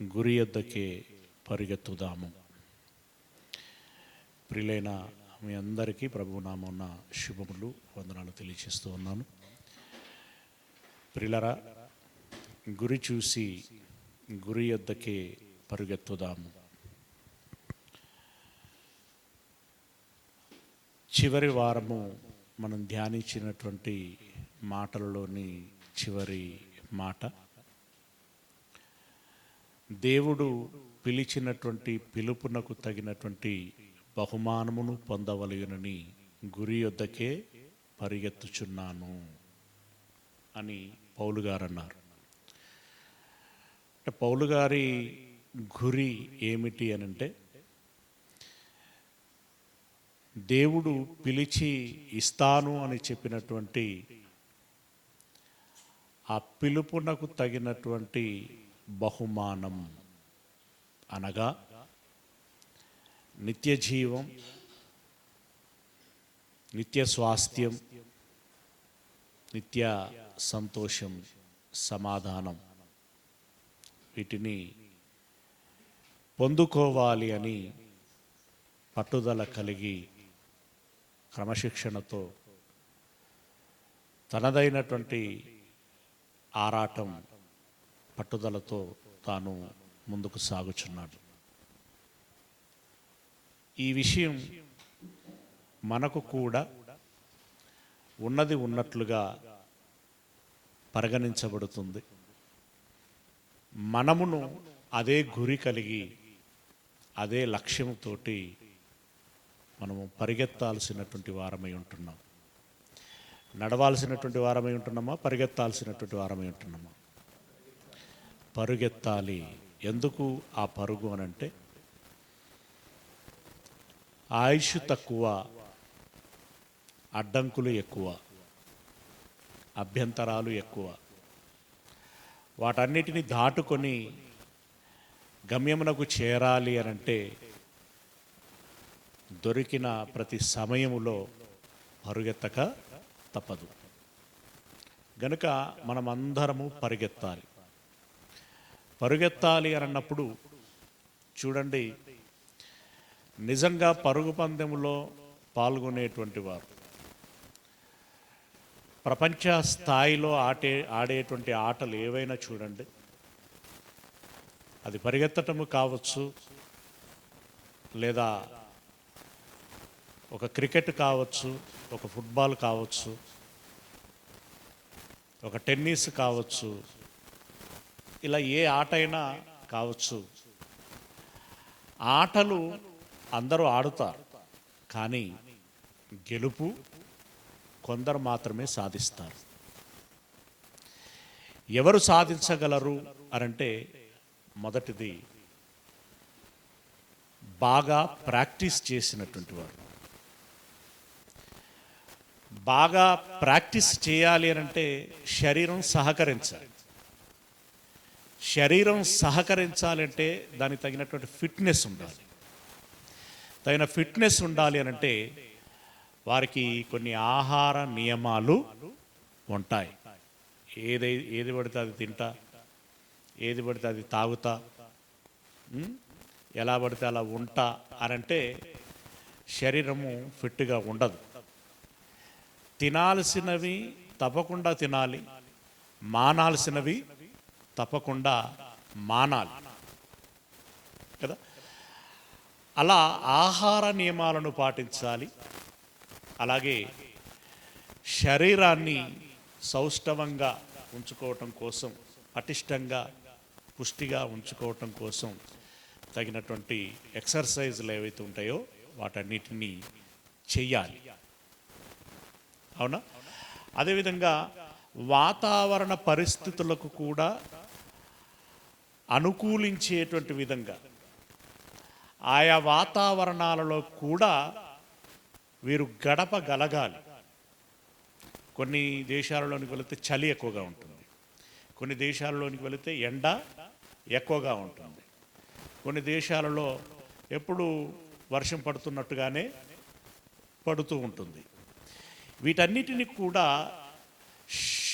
గురి యొద్దకే పరిగెత్తుదాము. ప్రియులైన మీ అందరికీ ప్రభునామమున శుభములు, వందనాలు తెలియజేస్తూ ఉన్నాను. ప్రియులరా, గురి చూసి గురి యొద్దకే పరిగెత్తుదాము. చివరి వారము మనం ధ్యానించినటువంటి మాటలలోని చివరి మాట, దేవుడు పిలిచినటువంటి పిలుపునకు తగినటువంటి బహుమానమును పొందవలయునని గురి యొద్దకే పరిగెత్తుచున్నాను అని పౌలు గారు అన్నారు. అంటే పౌలు గారి గురి ఏమిటి అని అంటే, దేవుడు పిలిచి ఇస్తాను అని చెప్పినటువంటి ఆ పిలుపునకు తగినటువంటి బహుమానం అనగా నిత్య జీవం, నిత్య స్వాస్థ్యం, నిత్య సంతోషం, సమాధానం, వీటిని పొందుకోవాలి అని పట్టుదల కలిగి క్రమశిక్షణతో తనదైనటువంటి ఆరాటం, పట్టుదలతో తాను ముందుకు సాగుచున్నాడు. ఈ విషయం మనకు కూడా ఉన్నది ఉన్నట్లుగా పరిగణించబడుతుంది. మనమును అదే గురి కలిగి అదే లక్ష్యంతో మనము పరిగెత్తాల్సినటువంటి వారమై ఉంటున్నాం. నడవాల్సినటువంటి వారమై ఉంటున్నామా, పరిగెత్తాల్సినటువంటి వారమై ఉంటున్నామా? పరుగెత్తాలి. ఎందుకు ఆ పరుగు అనంటే, ఆయుష్ తక్కువ, అడ్డంకులు ఎక్కువ, అభ్యంతరాలు ఎక్కువ. వాటన్నిటిని దాటుకొని గమ్యమునకు చేరాలి అనంటే దొరికిన ప్రతి సమయములో పరుగెత్తక తప్పదు. గనుక మనమందరము పరిగెత్తాలి. పరుగెత్తాలి అని అన్నప్పుడు చూడండి, నిజంగా పరుగు పందెంలో పాల్గొనేటువంటి వారు, ప్రపంచ స్థాయిలో ఆడేటువంటి ఆటలు ఏవైనా చూడండి, అది పరిగెత్తటము కావచ్చు, లేదా ఒక క్రికెట్ కావచ్చు, ఒక ఫుట్బాల్ కావచ్చు, ఒక టెన్నిస్ కావచ్చు, ఇలా ఏ ఆట అయినా కావచ్చు. ఆటలు అందరూ ఆడుతారు, కానీ గెలుపు కొందరు మాత్రమే సాధిస్తారు. ఎవరు సాధించగలరు అనంటే, మొదటిది బాగా ప్రాక్టీస్ చేసినటువంటి వారు. బాగా ప్రాక్టీస్ చేయాలి అనంటే శరీరం సహకరించాలి. శరీరం సహకరించాలంటే దానికి తగినటువంటి ఫిట్నెస్ ఉండాలి. తగిన ఫిట్నెస్ ఉండాలి అనంటే వారికి కొన్ని ఆహార నియమాలు ఉంటాయి. ఏది పడితే అది తింటా, ఏది పడితే అది తాగుతా, ఎలా పడితే అలా ఉంటా అనంటే శరీరము ఫిట్గా ఉండదు. తినాల్సినవి తప్పకుండా తినాలి, మానాల్సినవి తప్పకుండా మానాలి కదా. అలా ఆహార నియమాలను పాటించాలి. అలాగే శరీరాన్ని సౌష్ఠవంగా ఉంచుకోవటం కోసం, పటిష్టంగా పుష్టిగా ఉంచుకోవటం కోసం తగినటువంటి ఎక్సర్సైజులు ఏవైతే ఉంటాయో వాటన్నిటినీ చెయ్యాలి. అవునా? అదేవిధంగా వాతావరణ పరిస్థితులకు కూడా అనుకూలించేటువంటి విధంగా ఆయా వాతావరణాలలో కూడా వీరు గడపగలగాలి. కొన్ని దేశాలలోనికి వెళితే చలి ఎక్కువగా ఉంటుంది, కొన్ని దేశాలలోనికి వెళితే ఎండ ఎక్కువగా ఉంటుంది, కొన్ని దేశాలలో ఎప్పుడు వర్షం పడుతున్నట్టుగానే పడుతూ ఉంటుంది. వీటన్నిటిని కూడా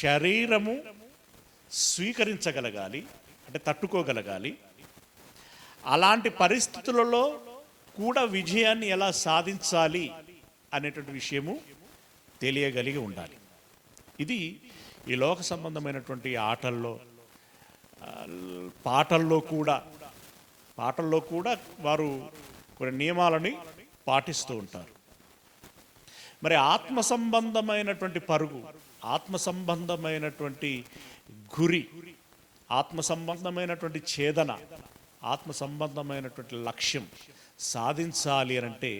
శరీరము స్వీకరించగలగాలి, అంటే తట్టుకోగలగాలి. అలాంటి పరిస్థితులలో కూడా విజయాన్ని ఎలా సాధించాలి అనేటువంటి విషయము తెలియగలిగి ఉండాలి. ఇది ఈ లోక సంబంధమైనటువంటి ఆటల్లో, పాటల్లో కూడా వారు కొన్ని నియమాలని పాటిస్తూ ఉంటారు. మరి ఆత్మ సంబంధమైనటువంటి పరుగు, ఆత్మ సంబంధమైనటువంటి గురి, ఆత్మ సంబంధమైనటువంటి ఛేదన, ఆత్మ సంబంధమైనటువంటి లక్ష్యం సాధించాలి అంటే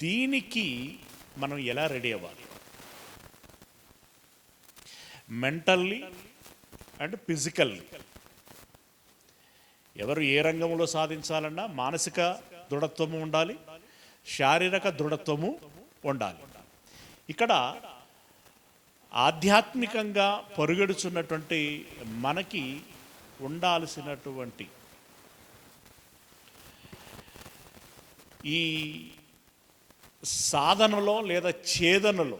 దీనికి మనం ఎలా రెడీ అవ్వాలి? Mentally and physically. ఎవరు ఏ రంగంలో సాధించాలన్నా మానసిక దృఢత్వము ఉండాలి, శారీరక దృఢత్వము ఉండాలి. ఇక్కడ ఆధ్యాత్మికంగా పరుగెడుచున్నటువంటి మనకి ఉండాల్సినటువంటి ఈ సాధనలో లేదా ఛేదనలో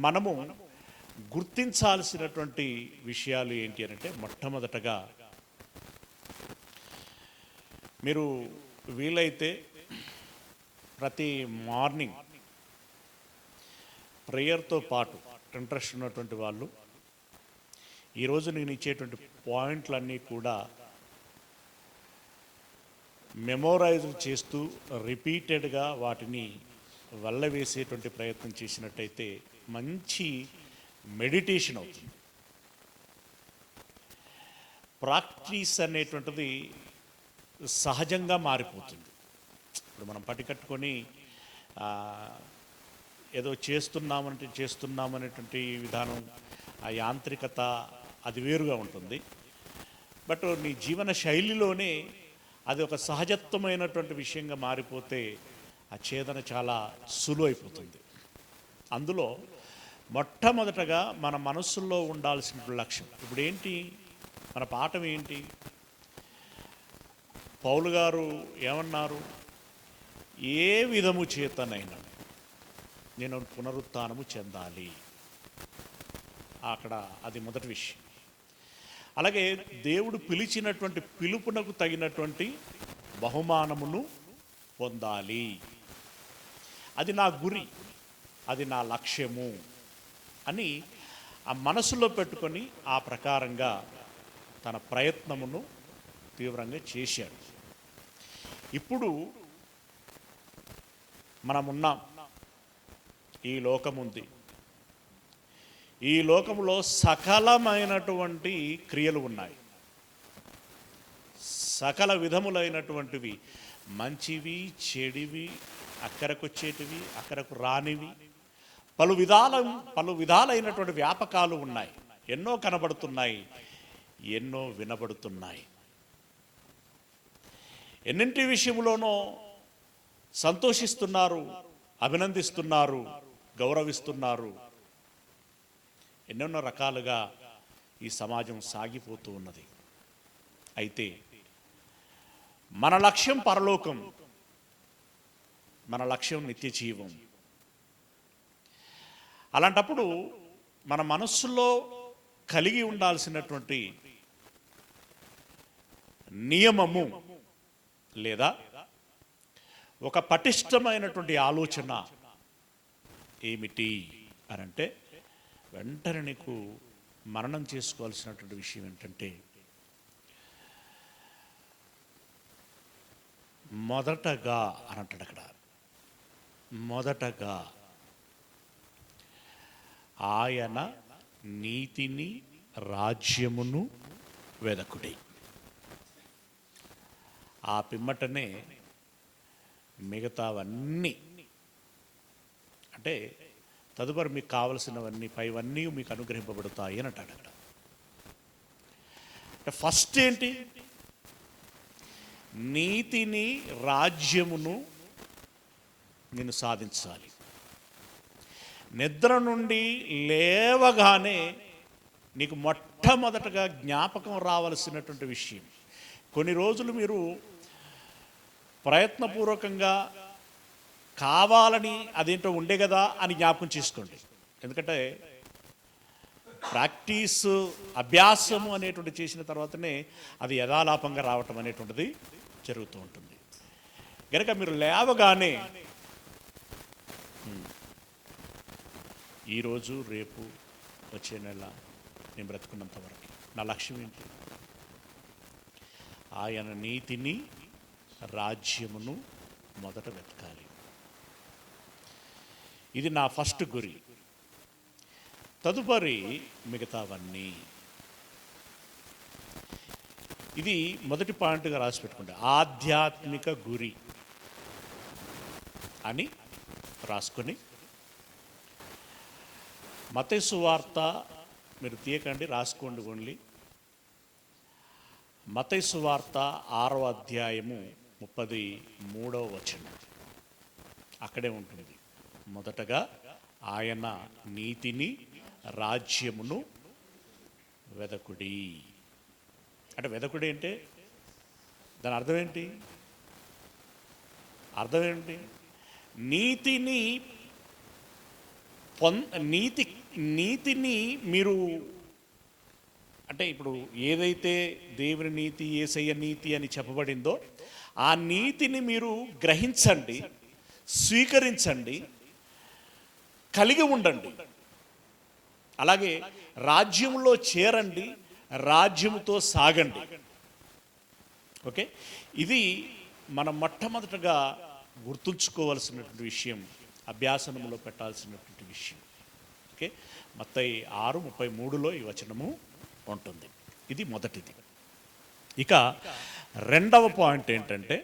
మనము గుర్తించాల్సినటువంటి విషయాలు ఏంటి అంటే, మొట్టమొదటగా మీరు వీలైతే ప్రతి మార్నింగ్ ప్రేయర్తో పాటు ఇంట్రెస్ట్ ఉన్నటువంటి వాళ్ళు ఈరోజు నేను ఇచ్చేటువంటి పాయింట్లన్నీ కూడా మెమోరైజ్ చేస్తూ రిపీటెడ్గా వాటిని వల్లవేసేటువంటి ప్రయత్నం చేసినట్టయితే మంచి మెడిటేషన్ అవుతుంది. ప్రాక్టీస్ అనేటువంటిది సహజంగా మారిపోతుంది. ఇప్పుడు మనం పట్టుకట్టుకొని ఏదో చేస్తున్నామనేటువంటి విధానం, ఆ యాంత్రికత అది వేరుగా ఉంటుంది. బట్ నీ జీవన శైలిలోనే అది ఒక సహజత్వమైనటువంటి విషయంగా మారిపోతే ఆ ఛేదన చాలా సులువు అయిపోతుంది. అందులో మొట్టమొదటగా మన మనస్సుల్లో ఉండాల్సిన లక్ష్యం ఇప్పుడు ఏంటి, మన పాఠం ఏంటి? పౌలు గారు ఏమన్నారు? ఏ విధము చేతనైనా నేను పునరుత్థానము చెందాలి. అక్కడ అది మొదటి విషయం. అలాగే దేవుడు పిలిచినటువంటి పిలుపునకు తగినటువంటి బహుమానమును పొందాలి. అది నా గురి, అది నా లక్ష్యము అని ఆ మనసులో పెట్టుకొని ఆ ప్రకారంగా తన ప్రయత్నమును తీవ్రంగా చేశాడు. ఇప్పుడు మనమున్నాం, ఈ లోకం ఉంది. ఈ లోకంలో సకలమైనటువంటి క్రియలు ఉన్నాయి, సకల విధములైనటువంటివి, మంచివి చెడివి, అక్కడకొచ్చేటివి అక్కడకు రానివి, పలు విధాలైనటువంటి వ్యాపకాలు ఉన్నాయి. ఎన్నో కనబడుతున్నాయి, ఎన్నో వినబడుతున్నాయి. ఎన్నింటి విషయంలోనో సంతోషిస్తున్నారు, అభినందిస్తున్నారు, గౌరవిస్తున్నారు. ఎన్నెన్నో రకాలుగా ఈ సమాజం సాగిపోతూ ఉన్నది. అయితే మన లక్ష్యం పరలోకం, మన లక్ష్యం నిత్య జీవం. అలాంటప్పుడు మన మనస్సులో కలిగి ఉండాల్సినటువంటి నియమము లేదా ఒక పటిష్టమైనటువంటి ఆలోచన ఏమిటి అని అంటే, వెంటనే నీకు మరణం చేసుకోవాల్సినటువంటి విషయం ఏంటంటే, మొదటగా అని అంటాడు అక్కడ. మొదటగా ఆయన నీతిని రాజ్యమును వెదకుడి. ఆ పిమ్మటనే మిగతావన్నీ, అంటే తదుపరి మీకు కావలసినవన్నీ పైవన్నీ మీకు అనుగ్రహింపబడతాయి అని అంటాడు అక్కడ. అంటే ఫస్ట్ ఏంటి? నీతిని రాజ్యమును నేను సాధించాలి. నిద్ర నుండి లేవగానే నీకు మొట్టమొదటగా జ్ఞాపకం రావాల్సినటువంటి విషయం, కొన్ని రోజులు మీరు ప్రయత్నపూర్వకంగా కావాలని అదేంటో ఉండే కదా అని జ్ఞాపకం చేసుకోండి. ఎందుకంటే ప్రాక్టీస్, అభ్యాసము అనేటువంటి చేసిన తర్వాతనే అది యథాలాపంగా రావటం అనేటువంటిది జరుగుతూ ఉంటుంది. కనుక మీరు లేవగానే ఈరోజు, రేపు, వచ్చే నెల నేను బ్రతుకున్నంత వరకు నా లక్ష్యం ఏంటి? ఆయన నీతిని, రాజ్యమును మొదట వెతకాలి. ఇది నా ఫస్ట్ గురి. తదుపరి మిగతావన్నీ. ఇది మొదటి పాయింట్గా రాసి పెట్టుకుంటే ఆధ్యాత్మిక గురి అని రాసుకొని, మత్తయి సువార్త మీరు తీయకండి, రాసుకోండి ఓన్లీ. మత్తయి సువార్త 6వ అధ్యాయము 33వ వచనం అక్కడే ఉంటుంది. మొదటగా ఆయన నీతిని, రాజ్యమును వెదకుడి. అంటే వెదకుడి అంటే దాని అర్థం ఏంటి? అర్థం ఏంటి? నీతిని మీరు, అంటే ఇప్పుడు ఏదైతే దేవుని నీతి, యేసయ్య నీతి అని చెప్పబడిందో ఆ నీతిని మీరు గ్రహించండి, స్వీకరించండి, కలిగి ఉండండి. అలాగే రాజ్యంలో చేరండి, రాజ్యముతో సాగండి. ఓకే, ఇది మనం మొట్టమొదటగా గుర్తుంచుకోవాల్సినటువంటి విషయం, అభ్యాసనంలో పెట్టాల్సినటువంటి విషయం. ఓకే, మత్తయి 6:33లో ఈ వచనము ఉంటుంది. ఇది మొదటిది. ఇక రెండవ పాయింట్ ఏంటంటే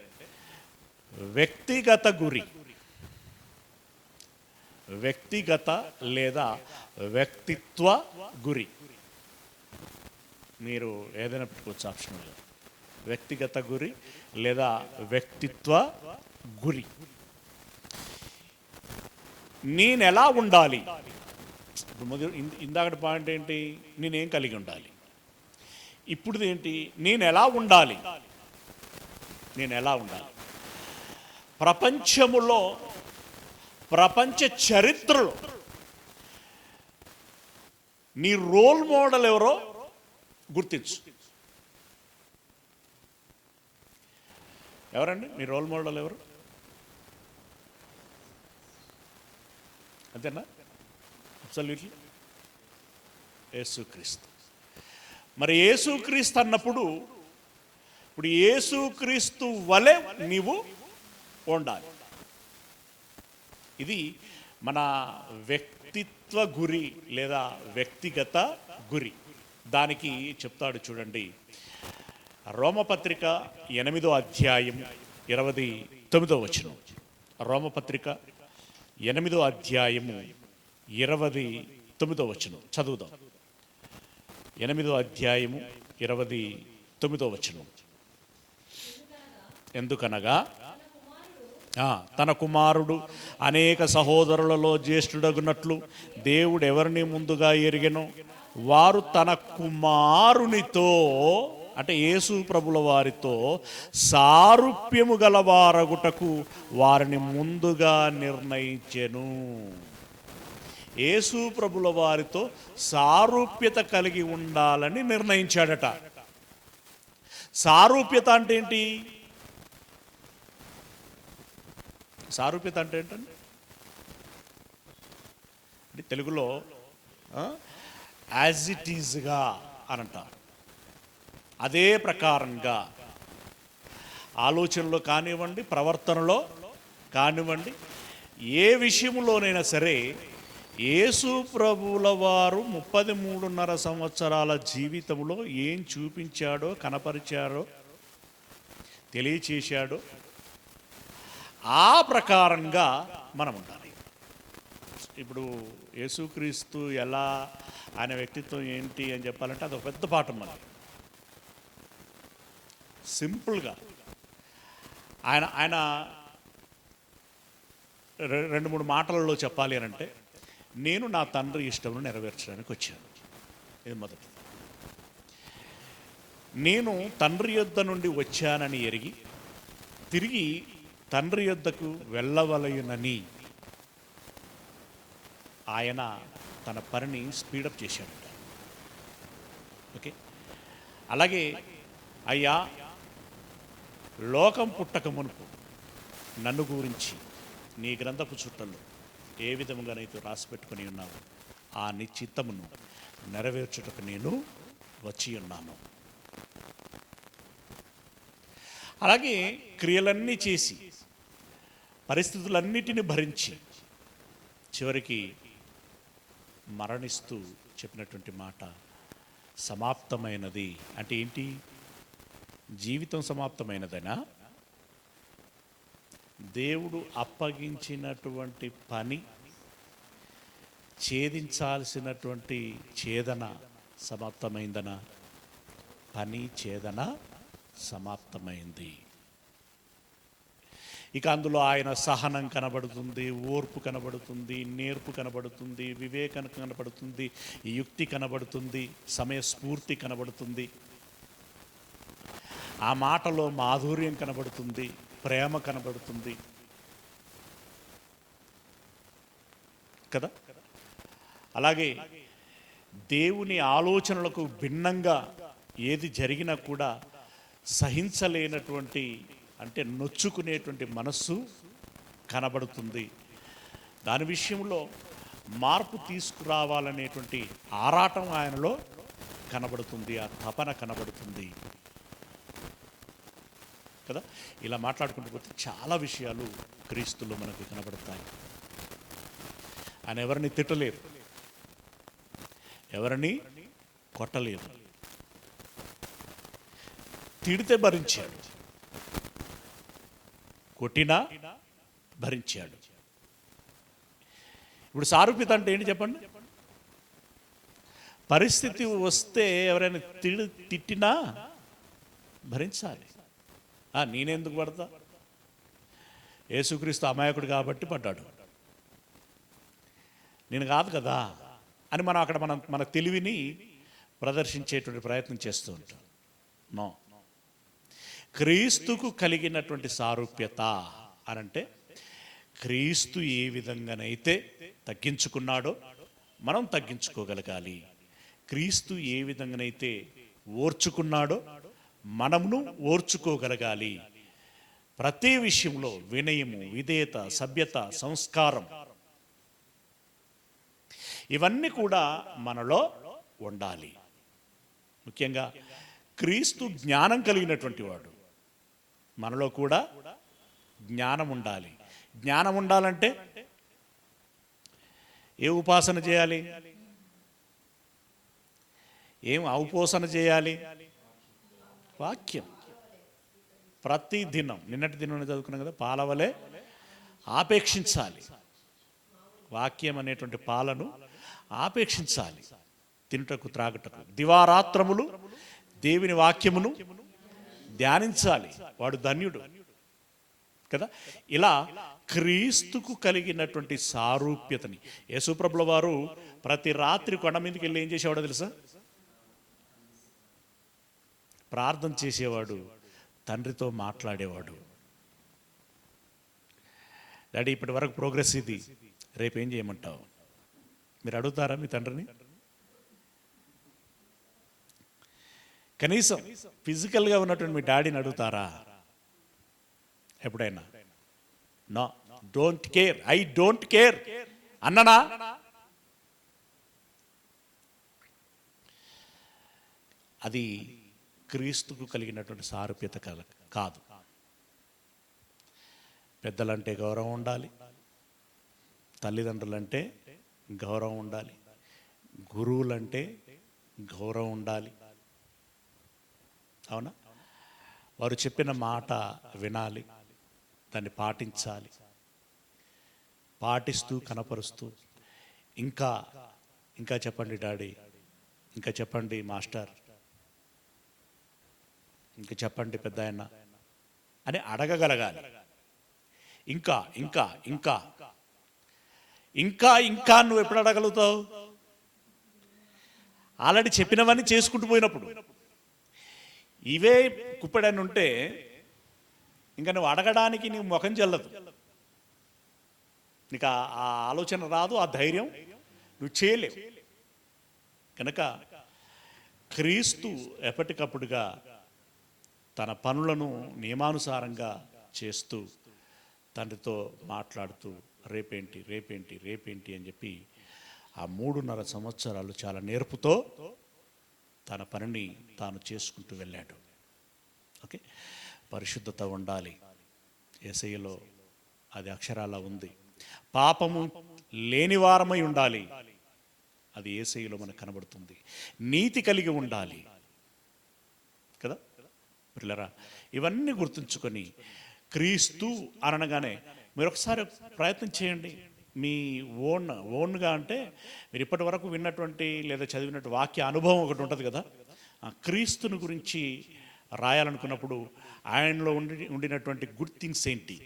వ్యక్తిగత గురి. వ్యక్తిగత లేదా వ్యక్తిత్వ గురి. మీరు ఏదైనా పెట్టుకోవచ్చు ఆప్షన్లో. వ్యక్తిగత గురి లేదా వ్యక్తిత్వ గురి. నేను ఎలా ఉండాలి? ఇందాకటి పాయింట్ ఏంటి? నేనేం కలిగి ఉండాలి. ఇప్పుడు ఏంటి? నేను ఎలా ఉండాలి? నేను ఎలా ఉండాలి? ప్రపంచములో, ప్రపంచ చరిత్రలో నీ రోల్ మోడల్ ఎవరో గుర్తించు. ఎవరండి నీ రోల్ మోడల్? ఎవరు? అంతేనా? అబ్సల్యూట్లీ యేసుక్రీస్తు. మరి యేసుక్రీస్తు అన్నప్పుడు ఇప్పుడు యేసుక్రీస్తు వలె నీవు ఉండాలి. ఇది మన వ్యక్తిత్వ గురి లేదా వ్యక్తిగత గురి. దానికి చెప్తాడు చూడండి, రోమపత్రిక 8వ అధ్యాయం 29వ వచనం. రోమపత్రిక 8వ అధ్యాయము 29వ వచనం చదువుదాం. 8వ అధ్యాయము 29వ వచనం. ఎందుకనగా తన కుమారుడు అనేక సహోదరులలో జ్యేష్ఠుడగునట్లు దేవుడు ఎవరిని ముందుగా ఎరిగెనో వారు తన కుమారునితో, అంటే యేసు ప్రభుల వారితో సారూప్యము గలవారగుటకు వారిని ముందుగా నిర్ణయించెను. యేసు ప్రభుల వారితో సారూప్యత కలిగి ఉండాలని నిర్ణయించాడట. సారూప్యత అంటే ఏంటి? సారూప్యత అంటే ఏంటండి? తెలుగులో యాజ్ ఇట్ ఈజ్గా అని అంటారు. అదే ప్రకారంగా ఆలోచనలో కానివ్వండి, ప్రవర్తనలో కానివ్వండి, ఏ విషయంలోనైనా సరే యేసు ప్రభువుల వారు 33.5 సంవత్సరాల జీవితంలో ఏం చూపించాడో, కనపరిచాడో, తెలియచేశాడో ఆ ప్రకారంగా మనం ఉండాలి. ఇప్పుడు యేసుక్రీస్తు ఎలా, ఆయన వ్యక్తిత్వం ఏంటి అని చెప్పాలంటే అదొక పెద్ద పాఠం. మనకి సింపుల్గా ఆయన 2-3 మాటలలో చెప్పాలి అని అంటే, నేను నా తండ్రి ఇష్టమును నెరవేర్చడానికి వచ్చాను. ఇది మొదటి. నేను తండ్రి యొద్ద నుండి వచ్చానని ఎరిగి తిరిగి తండ్రి యొద్దకు వెళ్ళవలయునని ఆయన తన పనిని స్పీడప్ చేశాడట. ఓకే. అలాగే అయ్యా, లోకం పుట్టక మునుపు నన్ను గురించి నీ గ్రంథపు చుట్టల్లో ఏ విధముగానైతే రాసి పెట్టుకుని ఉన్నావు, ఆ నిశ్చిత్తమును నెరవేర్చుటకు నేను వచ్చి ఉన్నాను. అలాగే క్రియలన్నీ చేసి పరిస్థితులన్నిటిని భరించి చివరికి మరణిస్తూ చెప్పినటువంటి మాట సమాప్తమైనది. అంటే ఏంటి? జీవితం సమాప్తమైనదనా? దేవుడు అప్పగించినటువంటి పని, ఛేదించాల్సినటువంటి ఛేదన సమాప్తమైందనా? పని ఛేదన సమాప్తమైంది. ఇక అందులో ఆయన సహనం కనబడుతుంది, ఓర్పు కనబడుతుంది, నేర్పు కనబడుతుంది, వివేకం కనబడుతుంది, యుక్తి కనబడుతుంది, సమయస్ఫూర్తి కనబడుతుంది, ఆ మాటలో మాధుర్యం కనబడుతుంది, ప్రేమ కనబడుతుంది కదా. అలాగే దేవుని ఆలోచనలకు భిన్నంగా ఏది జరిగినా కూడా సహించలేనటువంటి, అంటే నొచ్చుకునేటువంటి మనస్సు కనబడుతుంది. దాని విషయంలో మార్పు తీసుకురావాలనేటువంటి ఆరాటం ఆయనలో కనబడుతుంది, ఆ తపన కనబడుతుంది కదా. ఇలా మాట్లాడుకుంటూ పోతే చాలా విషయాలు క్రీస్తులో మనకు కనబడతాయి. ఆయన ఎవరిని తిట్టలేదు, ఎవరిని కొట్టలేదు, తిడితే భరించాడు, కొట్టినా భరించాడు. ఇప్పుడు సారూప్యత అంటే ఏంటి చెప్పండి? పరిస్థితి వస్తే ఎవరైనా తిట్టినా భరించాలి. నేనెందుకు పడతా? యేసుక్రీస్తు అమాయకుడు కాబట్టి పడ్డాడు, నేను కాదు కదా అని మనం అక్కడ మన తెలివిని ప్రదర్శించేటువంటి ప్రయత్నం చేస్తూ ఉంటాం. నో, క్రీస్తుకు కలిగినటువంటి సారూప్యత అనంటే క్రీస్తు ఏ విధంగానైతే తగ్గించుకున్నాడో మనం తగ్గించుకోగలగాలి. క్రీస్తు ఏ విధంగానైతే ఓర్చుకున్నాడో మనమును ఓర్చుకోగలగాలి. ప్రతి విషయంలో వినయము, విధేయత, సభ్యత, సంస్కారం ఇవన్నీ కూడా మనలో ఉండాలి. ముఖ్యంగా క్రీస్తు జ్ఞానం కలిగినటువంటి వాడు, మనలో కూడా జ్ఞానం ఉండాలి. జ్ఞానం ఉండాలంటే ఏ ఉపాసన చేయాలి? ఏం ఔపోసన చేయాలి? వాక్యం. ప్రతి దినం, నిన్నటి దినం చదువుకున్నాం కదా, పాలవలే ఆపేక్షించాలి. వాక్యం అనేటువంటి పాలను ఆపేక్షించాలి. తినుటకు త్రాగుటకు దివారాత్రములు దేవుని వాక్యమును ధ్యానించాలి, వాడు ధన్యుడు కదా. ఇలా క్రీస్తుకు కలిగినటువంటి సారూప్యతని యేసుప్రభుల వారు ప్రతి రాత్రి కొండ మీదకి వెళ్ళి ఏం చేసేవాడో తెలుసా? ప్రార్థన చేసేవాడు, తండ్రితో మాట్లాడేవాడు. డాడీ ఇప్పటి వరకు ప్రోగ్రెస్ ఇది, రేపు ఏం చేయమంటావు? మీరు అడుగుతారా మీ తండ్రిని? కనీసం ఫిజికల్గా ఉన్నటువంటి మీ డాడీని అడుగుతారా ఎప్పుడైనా? No, don't care, I don't care అన్ననా? అది క్రీస్తుకు కలిగినటువంటి సారూప్యత కాదు. పెద్దలంటే గౌరవం ఉండాలి, తల్లిదండ్రులంటే గౌరవం ఉండాలి, గురువులంటే గౌరవం ఉండాలి. అవునా? వారు చెప్పిన మాట వినాలి, దాన్ని పాటించాలి. పాటిస్తూ కనపరుస్తూ ఇంకా ఇంకా చెప్పండి డాడీ, ఇంకా చెప్పండి మాస్టర్, ఇంకా చెప్పండి పెద్ద ఆయన అని అడగగలగాలి. ఇంకా ఇంకా ఇంకా ఇంకా ఇంకా నువ్వు ఎప్పుడు అడగలుగుతావు? ఆల్రెడీ చెప్పినవన్నీ చేసుకుంటూ పోయినప్పుడు. ఇవే కుప్పడని ఉంటే ఇంకా నువ్వు అడగడానికి నీకు ముఖం చెల్లదు, నీకు ఆ ఆలోచన రాదు, ఆ ధైర్యం నువ్వు చేయలేవు. కనుక క్రీస్తు ఎప్పటికప్పుడుగా తన పనులను నియమానుసారంగా చేస్తూ తండ్రితో మాట్లాడుతూ రేపేంటి రేపేంటి రేపేంటి అని చెప్పి ఆ 3.5 సంవత్సరాలు చాలా నేర్పుతో తన పనిని తాను చేసుకుంటూ వెళ్ళాడు. ఓకే, పరిశుద్ధత ఉండాలి. యేసయ్యలో అది అక్షరాల ఉంది. పాపము లేనివారమై ఉండాలి, అది యేసయ్యలో మనకు కనబడుతుంది. నీతి కలిగి ఉండాలి కదా పిల్లరా. ఇవన్నీ గుర్తుంచుకొని క్రీస్తు అనగానే మీరు ఒకసారి ప్రయత్నం చేయండి. మీ ఓన్గా అంటే మీరు ఇప్పటి వరకు విన్నటువంటి లేదా చదివినట్టు వాక్య అనుభవం ఒకటి ఉంటుంది కదా, క్రీస్తుని గురించి రాయాలనుకున్నప్పుడు ఆయనలో ఉండినటువంటి గుడ్ థింగ్స్ ఏంటి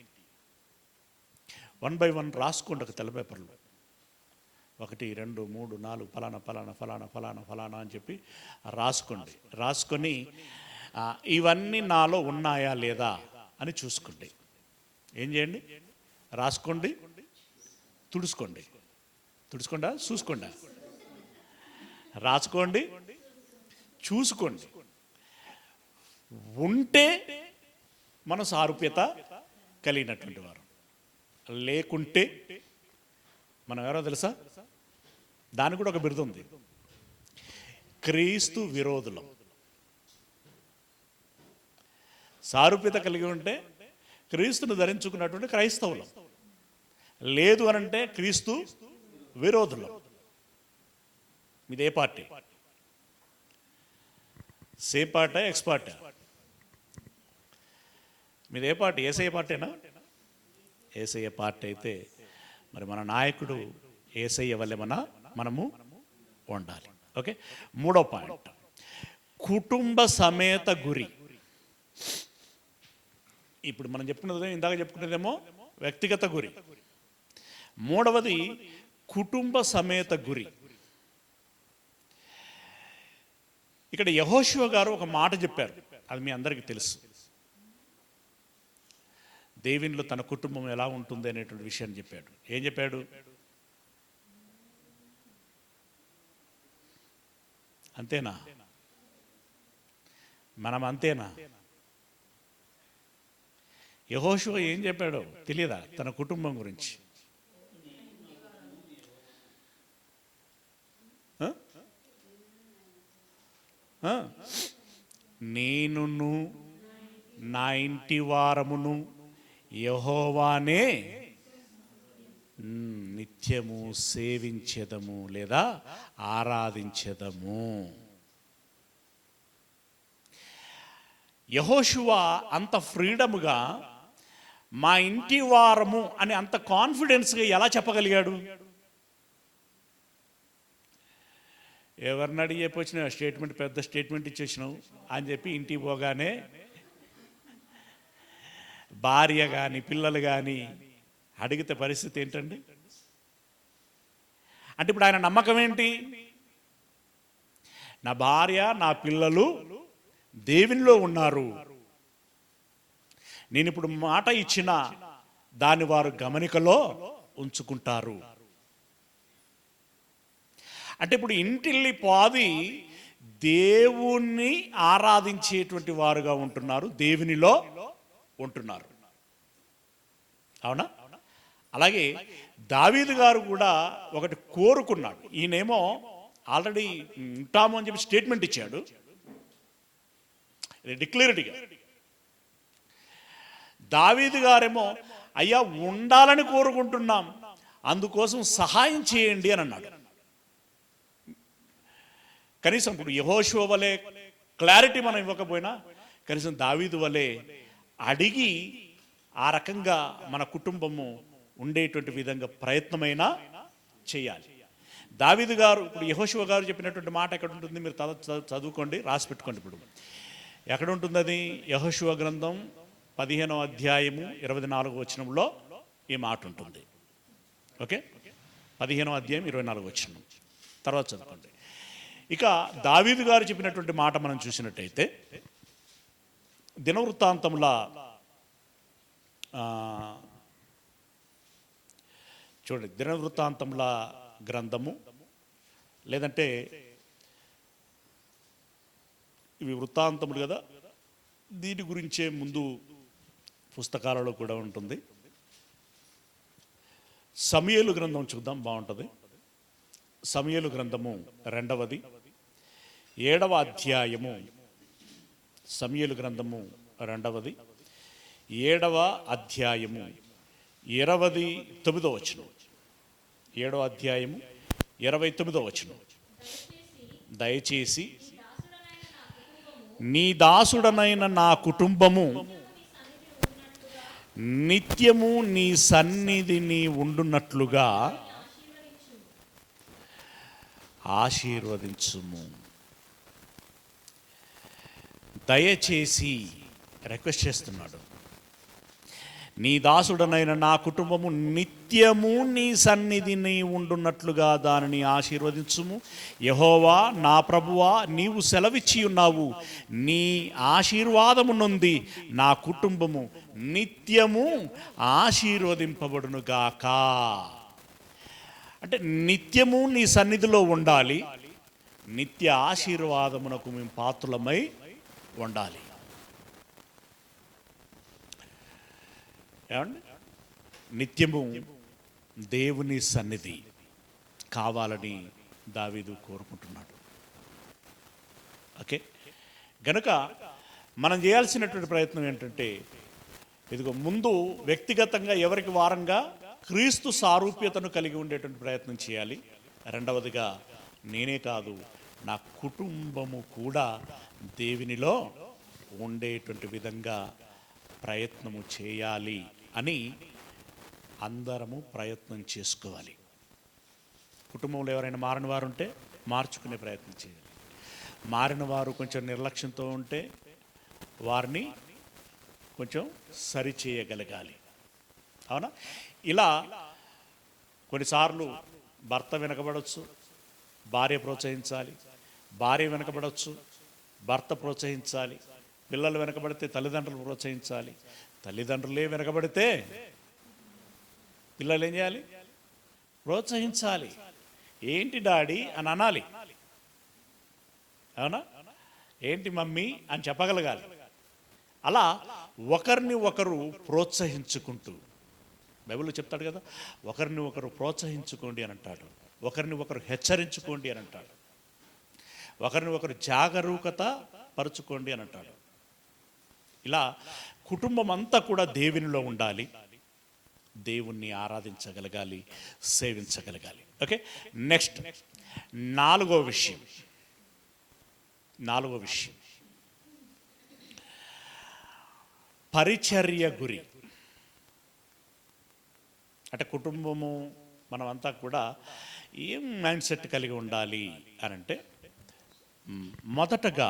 1 by 1 రాసుకోండి. ఒక తెల్ల పేపర్లో 1 2 3 4 ఫలానా ఫలానా ఫలానా ఫలానా ఫలానా అని చెప్పి రాసుకోండి. రాసుకొని ఇవన్నీ నాలో ఉన్నాయా లేదా అని చూసుకోండి. ఏం చేయండి? రాసుకోండి, తుడుచుకోండి. తుడుచుకోండా చూసుకోండా? రాసుకోండి, చూసుకోండి. ఉంటే మనం సారూప్యత కలిగినటువంటి వారు, లేకుంటే మనం ఎవరో తెలుసా? దానికి కూడా ఒక బిరుదు ఉంది, క్రీస్తు విరోధులం. సారూప్యత కలిగి ఉంటే క్రీస్తును ధరించుకున్నటువంటి క్రైస్తవులం, లేదు అనంటే క్రీస్తు విరోధులం. మీదే పార్టీ? సే పార్టీ, ఎక్స్ పార్టీ? మీదే పార్టీ? యేసయ్య పార్టీనా? యేసయ్య పార్టీ అయితే మరి మన నాయకుడు యేసయ్య వల్లే మనము ఉండాలి. ఓకే, 3వ పాయింట్, కుటుంబ సమేత గురి. ఇప్పుడు మనం చెప్పుకున్నది, ఇందాక చెప్పుకున్నదేమో వ్యక్తిగత గురి. 3వది కుటుంబ సమేత గురి. ఇక్కడ యెహోషువ గారు ఒక మాట చెప్పారు, అది మీ అందరికీ తెలుసు. దేవునిలో తన కుటుంబం ఎలా ఉంటుంది అనేటువంటి విషయాన్ని చెప్పాడు. ఏం చెప్పాడు? అంతేనా? మనం అంతేనా? యెహోషువ ఏం చెప్పాడో తెలియదా తన కుటుంబం గురించి? నేనును నా ఇంటి వారమును యెహోవానే నిత్యము సేవించెదము లేదా ఆరాధించెదము. యెహోషువ అంత ఫ్రీడమ్గా మా ఇంటి వారము అని అంత కాన్ఫిడెన్స్గా ఎలా చెప్పగలిగాడు? ఎవరిని అడిగి చెప్పొచ్చినా స్టేట్మెంట్, పెద్ద స్టేట్మెంట్ ఇచ్చేసినావు అని చెప్పి ఇంటికి పోగానే భార్య కానీ పిల్లలు కానీ అడిగితే పరిస్థితి ఏంటండి? అంటే ఇప్పుడు ఆయన నమ్మకం ఏంటి? నా భార్య నా పిల్లలు దేవునిలో ఉన్నారు, నేను ఇప్పుడు మాట ఇచ్చిన దాన్ని వారు గమనికలో ఉంచుకుంటారు. అంటే ఇప్పుడు ఇంటిల్లి పాది దేవుణ్ణి ఆరాధించేటువంటి వారుగా ఉంటున్నారు, దేవునిలో ఉంటున్నారు. అవునా? అలాగే దావీదు గారు కూడా ఒకటి కోరుకున్నాడు. ఈయనేమో ఆల్రెడీ ఉంటాము అని చెప్పి స్టేట్మెంట్ ఇచ్చాడు డిక్లేర్డ్గా. దావీదు గారేమో అయ్యా ఉండాలని కోరుకుంటున్నాం, అందుకోసం సహాయం చేయండి అని అన్నాడు. కనీసం ఇప్పుడు యెహోషువ వలె క్లారిటీ మనం ఇవ్వకపోయినా కనీసం దావీదు వలె అడిగి ఆ రకంగా మన కుటుంబము ఉండేటువంటి విధంగా ప్రయత్నమైనా చేయాలి. దావీదు గారు, ఇప్పుడు యెహోషువ గారు చెప్పినటువంటి మాట ఎక్కడ ఉంటుంది? మీరు చదువుకోండి, రాసి పెట్టుకోండి. ఇప్పుడు ఎక్కడ ఉంటుంది అది? యెహోషువ గ్రంథం 15వ అధ్యాయము 24వ వచనంలో ఈ మాట ఉంటుంది. ఓకే, 15వ అధ్యాయం 24వ వచనం తర్వాత చదువుకోండి. ఇక దావీదు గారు చెప్పినటువంటి మాట మనం చూసినట్టయితే దినవృత్తాంతముల చూడండి, దినవృత్తాంతముల గ్రంథము లేదంటే ఇవి వృత్తాంతములు కదా, దీని గురించే ముందు పుస్తకాలలో కూడా ఉంటుంది. సమూయేలు గ్రంథం చూద్దాం, బాగుంటుంది. సమూయేలు గ్రంథము 2వ 7వ అధ్యాయము. సమూయేలు గ్రంథము 2వ 7వ అధ్యాయము 29వ వచనం. 7వ అధ్యాయము 29వ వచనం. దయచేసి నీ దాసుడనైన నా కుటుంబము నిత్యము నీ సన్నిధిని ఉండునట్లుగా ఆశీర్వదించుము. దయచేసి రిక్వెస్ట్ చేస్తున్నాడు. నీ దాసుడనైన నా కుటుంబము నిత్యము నీ సన్నిధిని ఉండున్నట్లుగా దానిని ఆశీర్వదించుము. యెహోవా నా ప్రభువా, నీవు సెలవిచ్చి ఉన్నావు, నీ ఆశీర్వాదము నొంది నా కుటుంబము నిత్యము ఆశీర్వదింపబడునుగాక. అంటే నిత్యము నీ సన్నిధిలో ఉండాలి, నిత్య ఆశీర్వాదమునకు మేము పాత్రులమై ఉండాలి. ఏమండి, నిత్యము దేవుని సన్నిధి కావాలని దావీదు కోరుకుంటున్నాడు. ఓకే, గనుక మనం చేయాల్సినటువంటి ప్రయత్నం ఏంటంటే, ఇదిగో ముందు వ్యక్తిగతంగా ఎవరికి వారంగా క్రీస్తు సారూప్యతను కలిగి ఉండేటువంటి ప్రయత్నం చేయాలి. రెండవదిగా నేనే కాదు, నా కుటుంబము కూడా దేవునిలో ఉండేటువంటి విధంగా ప్రయత్నము చేయాలి అని అందరము ప్రయత్నం చేసుకోవాలి. కుటుంబంలో ఎవరైనా మారిన వారు ఉంటే మార్చుకునే ప్రయత్నం చేయాలి. మారిన వారు కొంచెం నిర్లక్ష్యంతో ఉంటే వారిని కొంచెం సరిచేయగలగాలి. అవునా? ఇలా కొన్నిసార్లు భర్త వెనకబడవచ్చు, భార్య ప్రోత్సహించాలి. భార్య వెనకబడవచ్చు, భర్త ప్రోత్సహించాలి. పిల్లలు వెనకబడితే తల్లిదండ్రులు ప్రోత్సహించాలి. తల్లిదండ్రులే వెనకబడితే పిల్లలు ఏం చేయాలి? ప్రోత్సహించాలి. ఏంటి డాడీ అని అనాలి. అవునా? ఏంటి మమ్మీ అని చెప్పగలగాలి. అలా ఒకరిని ఒకరు ప్రోత్సహించుకుంటూ, బైబిల్లో చెప్తాడు కదా, ఒకరిని ఒకరు ప్రోత్సహించుకోండి అని అంటాడు, ఒకరిని ఒకరు హెచ్చరించుకోండి అని అంటాడు, ఒకరిని ఒకరు జాగరూకత పరుచుకోండి అని అంటాడు. ఇలా కుటుంబం అంతా కూడా దేవునిలో ఉండాలి, దేవుణ్ణి ఆరాధించగలగాలి, సేవించగలగాలి. ఓకే, నెక్స్ట్ నాలుగో విషయం. పరిచర్య గురి. అంటే కుటుంబము మనమంతా కూడా ఏం మైండ్ సెట్ కలిగి ఉండాలి అని అంటే, మొదటగా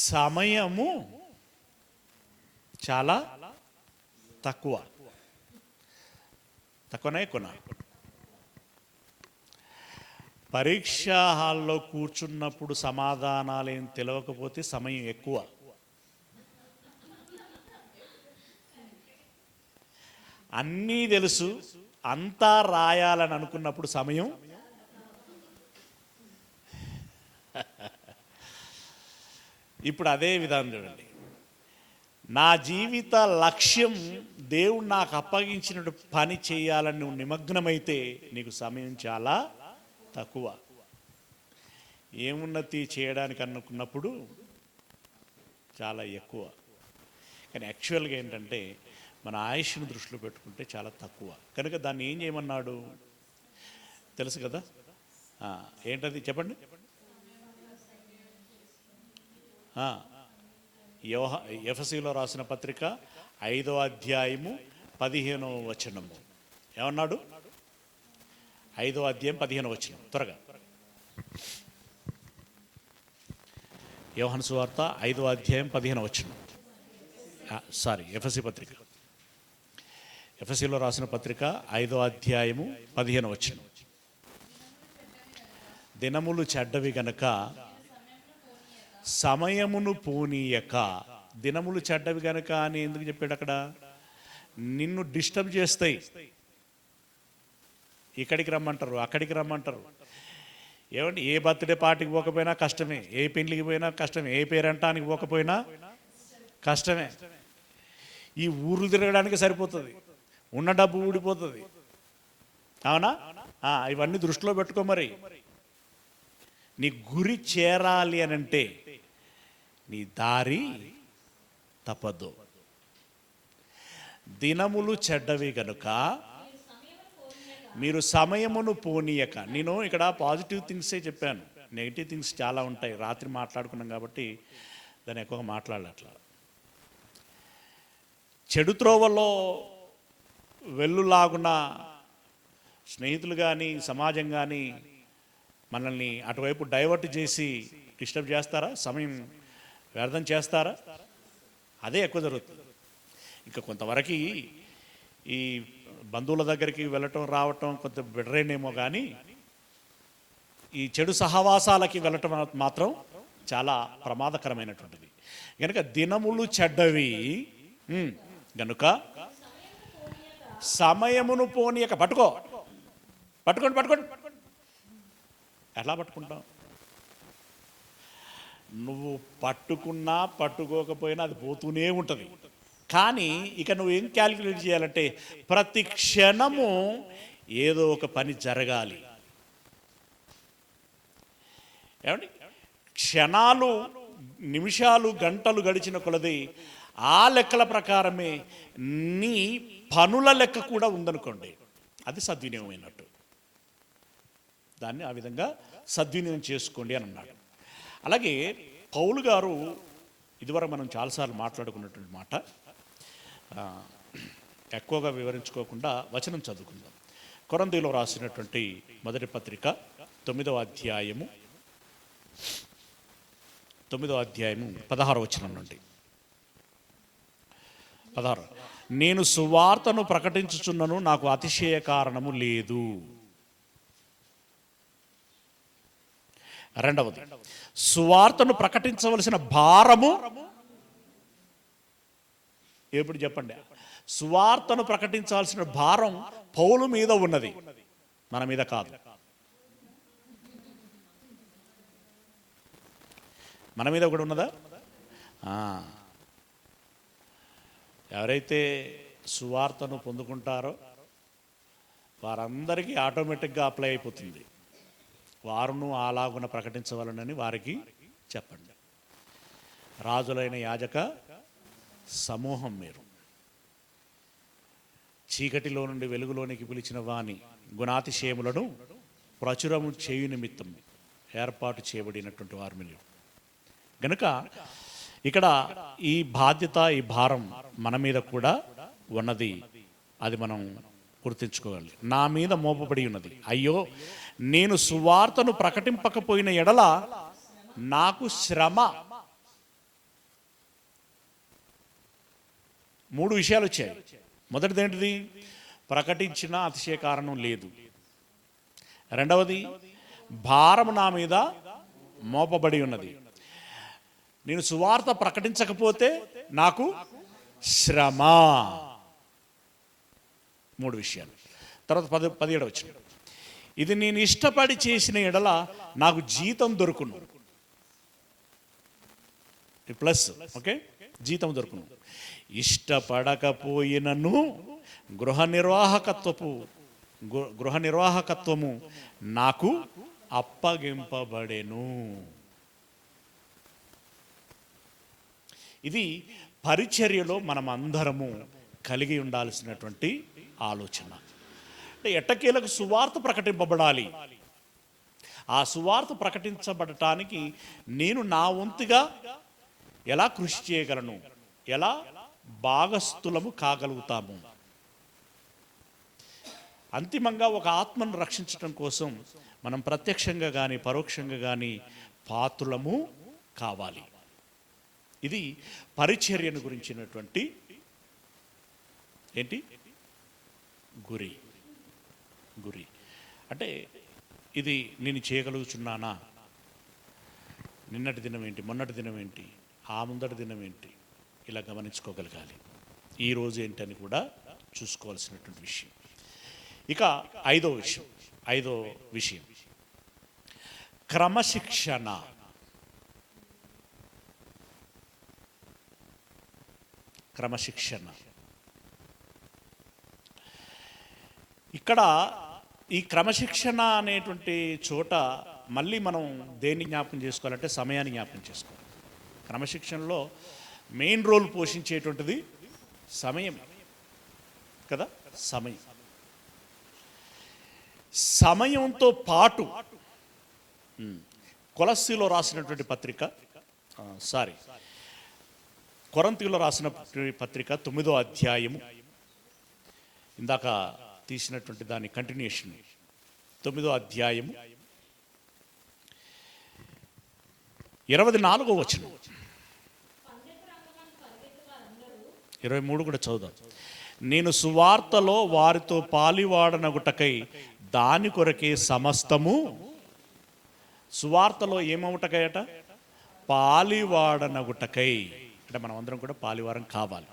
సమయము చాలా తక్కువనే కొన. పరీక్షా హాల్లో కూర్చున్నప్పుడు సమాధానాలు ఏం తెలియకపోతే సమయం ఎక్కువ. అన్నీ తెలుసు, అంతా రాయాలని అనుకున్నప్పుడు సమయం ఇప్పుడు అదే విధానం చూడండి. నా జీవిత లక్ష్యం దేవుడు నాకు అప్పగించిన పని చేయాలని నువ్వు నిమగ్నమైతే నీకు సమయం చాలా తక్కువ. ఏమున్నతి చేయడానికి అనుకున్నప్పుడు చాలా ఎక్కువ. కానీ యాక్చువల్గా ఏంటంటే మన ఆయుష్ను దృష్టిలో పెట్టుకుంటే చాలా తక్కువ. కనుక దాన్ని ఏం చేయమన్నాడు తెలుసు కదా? ఏంటది చెప్పండి. ఎఫెసీలో రాసిన పత్రిక 5వ అధ్యాయము 15వ వచనము ఏమన్నాడు? 5వ అధ్యాయం 15వ వచనం, త్వరగా. యోహాను సువార్త 5వ అధ్యాయం 15వ వచనం. ఎఫెసీ పత్రిక, ఎఫెసీలో రాసిన పత్రిక 5వ అధ్యాయము 15వ వచనం. దినములు చెడ్డవి గనక సమయమును పోనీయక. దినములు చెడ్డవి గనక అని ఎందుకు చెప్పాడు అక్కడ? నిన్ను డిస్టర్బ్ చేస్తాయి. ఇక్కడికి రమ్మంటారు, అక్కడికి రమ్మంటారు. ఏమండి, ఏ బర్త్డే పార్టీకి పోకపోయినా కష్టమే, ఏ పెళ్ళికి పోయినా కష్టమే, ఏ పేరంటానికి పోకపోయినా కష్టమే. ఈ ఊర్లు తిరగడానికి సరిపోతుంది, ఉన్న డబ్బు ఊడిపోతుంది. అవునా? ఇవన్నీ దృష్టిలో పెట్టుకో. మరి నీ గురి చేరాలి అని అంటే నీ దారి తప్పదు. దినములు చెడ్డవి గనుక మీరు సమయమును పోనీయక. నేను ఇక్కడ పాజిటివ్ థింగ్సే చెప్పాను, నెగిటివ్ థింగ్స్ చాలా ఉంటాయి. రాత్రి మాట్లాడుకున్నాం కాబట్టి దాన్ని ఎక్కువగా మాట్లాడట్లా. చెడు త్రోవల్లో వెల్లులాగున స్నేహితులు కానీ సమాజం కానీ మనల్ని అటువైపు డైవర్ట్ చేసి డిస్టర్బ్ చేస్తారా? సమయం వ్యర్థం చేస్తారా? అదే ఎక్కువ జరుగుతుంది. ఇంకా కొంతవరకు ఈ బంధువుల దగ్గరికి వెళ్ళటం రావటం కొంత బెటరేనేమో, కానీ ఈ చెడు సహవాసాలకి వెళ్ళటం మాత్రం చాలా ప్రమాదకరమైనటువంటిది. కనుక దినములు చెడ్డవి గనుక సమయమును పోనీయక. పట్టుకోండి. ఎలా పట్టుకుంటాం? నువ్వు పట్టుకున్నా పట్టుకోకపోయినా అది పోతూనే ఉంటుంది. కానీ ఇక నువ్వేం క్యాలిక్యులేట్ చేయాలంటే ప్రతి క్షణము ఏదో ఒక పని జరగాలి. ఏమండి, క్షణాలు నిమిషాలు గంటలు గడిచిన కొలది ఆ లెక్కల ప్రకారమే నీ పనుల లెక్క కూడా ఉందనుకోండి, అది సద్వినియోగమైనట్టు. దాన్ని ఆ విధంగా సద్వినియోగం చేసుకోండి అని అన్నాడు. అలాగే పౌలు గారు ఇదివరకు మనం చాలాసార్లు మాట్లాడుకున్నటువంటి మాట, ఎక్కువగా వివరించుకోకుండా వచనం చదువుకుందాం. కొరింథీయులో రాసినటువంటి మొదటి పత్రిక 9వ అధ్యాయము 16వ వచనం నుండి 16. నేను సువార్తను ప్రకటించుచున్నను, నాకు అతిశయ కారణము లేదు. రెండవది, సువార్తను ప్రకటించవలసిన భారము ఎప్పుడు చెప్పండి? సువార్తను ప్రకటించాల్సిన భారం పౌలు మీద ఉన్నది, మన మీద కాదు. మన మీద కూడా ఉన్నదా? ఎవరైతే సువార్తను పొందుకుంటారో వారందరికీ ఆటోమేటిక్గా అప్లై అయిపోతుంది. వారును అలాగున ప్రకటించవలనని వారికి చెప్పండి. రాజులైన యాజక సమూహం మీరు, చీకటిలో నుండి వెలుగులోనికి పిలిచిన వాని గుణాతిశయములను ప్రచురము చేయు నిమిత్తం ఏర్పాటు చేయబడినటువంటి వారు మీరు. గనుక ఇక్కడ ఈ బాధ్యత, ఈ భారం మన మీద కూడా ఉన్నది. అది మనం గుర్తించుకోవాలి. నా మీద మోపబడి ఉన్నది. అయ్యో, నేను సువార్తను ప్రకటింపకపోయిన ఎడల నాకు శ్రమ. 3 విషయాలు వచ్చాయి. మొదటిది ఏంటిది? ప్రకటించిన అతిశయ కారణం లేదు. రెండవది, భారం నా మీద మోపబడి ఉన్నది. నేను సువార్త ప్రకటించకపోతే నాకు శ్రమ. 3 విషయాలు. తర్వాత 17వ వచనం, ఇది నేను ఇష్టపడి చేసిన ఎడల నాకు జీతం దొరుకును. ప్లస్, ఓకే, జీతం దొరుకును. ఇష్టపడకపోయినను గృహ నిర్వాహకత్వము నాకు అప్పగింపబడెను. ఇది పరిచర్యలో మనం అందరము కలిగి ఉండాల్సినటువంటి ఆలోచన. అంటే ఎట్టకేలకు సువార్త ప్రకటింపబడాలి. ఆ సువార్త ప్రకటించబడటానికి నేను నా వంతుగా ఎలా కృషి చేయగలను, ఎలా భాగస్థులము కాగలుగుతాము. అంతిమంగా ఒక ఆత్మను రక్షించడం కోసం మనం ప్రత్యక్షంగా కానీ పరోక్షంగా కానీ పాత్రులము కావాలి. ఇది పరిచర్యను గురించినటువంటి ఏంటి గురి. అంటే ఇది నేను చేయగలుగుతున్నానా? నిన్నటి దినం ఏంటి, మొన్నటి దినం ఏంటి, ఆ ముందటి దినం ఏంటి, ఇలా గమనించుకోగలగాలి. ఈరోజు ఏంటని కూడా చూసుకోవాల్సినటువంటి విషయం. ఇక ఐదో విషయం క్రమశిక్షణ. క్రమశిక్షణ. ఇక్కడ ఈ క్రమశిక్షణ అనేటువంటి చోట మళ్ళీ మనం దేన్ని జ్ఞాపకం చేసుకోవాలంటే సమయాన్ని జ్ఞాపకం చేసుకోవాలి. క్రమశిక్షణలో మెయిన్ రోల్ పోషించేటువంటిది సమయం కదా. సమయంతో పాటు కొలస్సీలో రాసినటువంటి పత్రిక కొరంతీలో రాసిన పత్రిక 9వ అధ్యాయము, ఇందాక తీసినటువంటి దాని కంటిన్యూషన్, 9వ అధ్యాయము 24వ వచనం, 23 కూడా చదువుదాం. నేను సువార్తలో వారితో పాలివాడనగుటకై దాని కొరకే సమస్తము. సువార్తలో ఏమవుటకయట? పాలివాడనగుటకై. అంటే మనం అందరం కూడా పాలివారం కావాలి.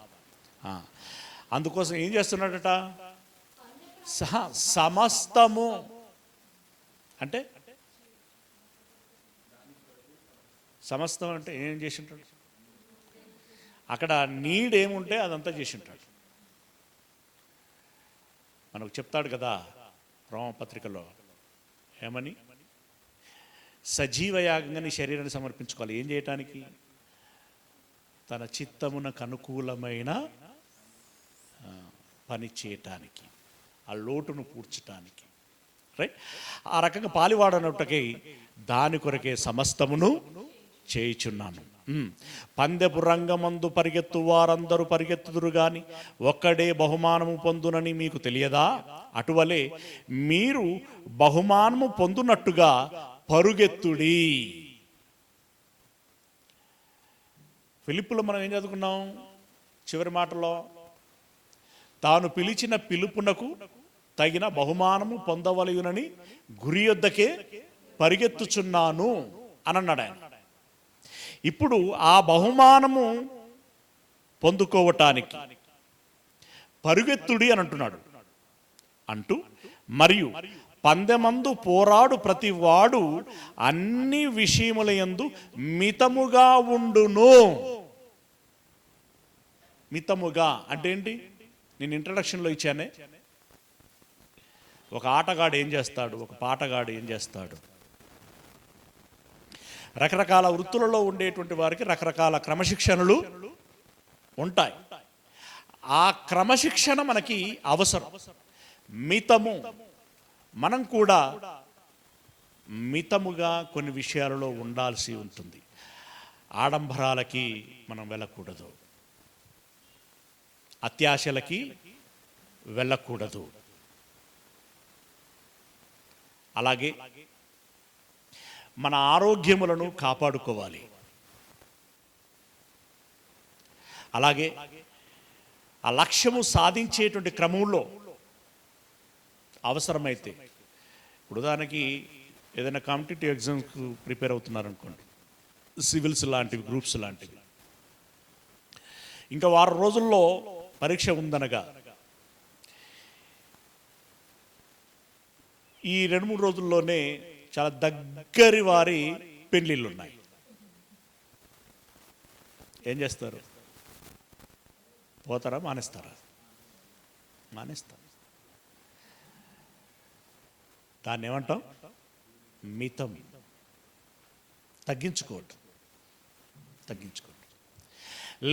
అందుకోసం ఏం చేస్తున్నాడట? సమస్తము అంటే సమస్తం అంటే ఏం చేసి ఉంటాడు? అక్కడ నీడ్ ఏముంటే అదంతా చేసి ఉంటాడు. మనకు చెప్తాడు కదా రోమపత్రికలో, ఏమని? సజీవయాగంగా నీ శరీరాన్ని సమర్పించుకోవాలి. ఏం చేయటానికి? తన చిత్తమునకు అనుకూలమైన పని చేయటానికి, ఆ లోటును పూడ్చటానికి. రైట్? ఆ రకంగా పాలివాడనట్టుకై దాని కొరకే సమస్తమును చేయుచున్నాను. పందెపు రంగమందు పరిగెత్తు వారందరూ పరిగెత్తుదురు గాని ఒక్కడే బహుమానము పొందునని మీకు తెలియదా? అటువలే మీరు బహుమానము పొందునట్టుగా పరుగెత్తుడి. ఫిలిప్పులో మనం ఏం చదువుకున్నాం? చివరి మాటలో, తాను పిలిచిన పిలుపునకు తగిన బహుమానము పొందవలయునని గురి యొద్దకే పరిగెత్తుచున్నాను అని అన్నాడు ఆయన. ఇప్పుడు ఆ బహుమానము పొందుకోవటానికి పరుగెత్తుడి అని అంటున్నాడు. అంటూ మరియు పందెమందు పోరాడు ప్రతి వాడు అన్ని విషయములయందు మితముగా ఉండును. మితముగా అంటే ఏంటి? నేను ఇంట్రడక్షన్లో ఇచ్చానే, ఒక ఆటగాడు ఏం చేస్తాడు, ఒక పాటగాడు ఏం చేస్తాడు. రకరకాల వృత్తులలో ఉండేటువంటి వారికి రకరకాల క్రమశిక్షణలు ఉంటాయి. ఆ క్రమశిక్షణ మనకి అవసరం. మితము. మనం కూడా మితముగా కొన్ని విషయాలలో ఉండాల్సి ఉంటుంది. ఆడంబరాలకి మనం వెళ్ళకూడదు, అత్యాశలకి వెళ్ళకూడదు. అలాగే మన ఆరోగ్యములను కాపాడుకోవాలి. అలాగే ఆ లక్ష్యము సాధించేటువంటి క్రమంలో అవసరమైతే, ఉదాహరణకి ఏదైనా కాంపిటేటివ్ ఎగ్జామ్స్కు ప్రిపేర్ అవుతున్నారనుకోండి, సివిల్స్ లాంటివి, గ్రూప్స్ లాంటివి, ఇంకా వారం రోజుల్లో పరీక్ష ఉందనగా ఈ 2-3 రోజుల్లోనే చాలా దగ్గరి వారి పెళ్ళిళ్ళు ఉన్నాయి. ఏం చేస్తారు? పోతారా? మానేస్తారా? మానేస్తారు. దాన్ని ఏమంటాం? మితం. తగ్గించుకోవటం.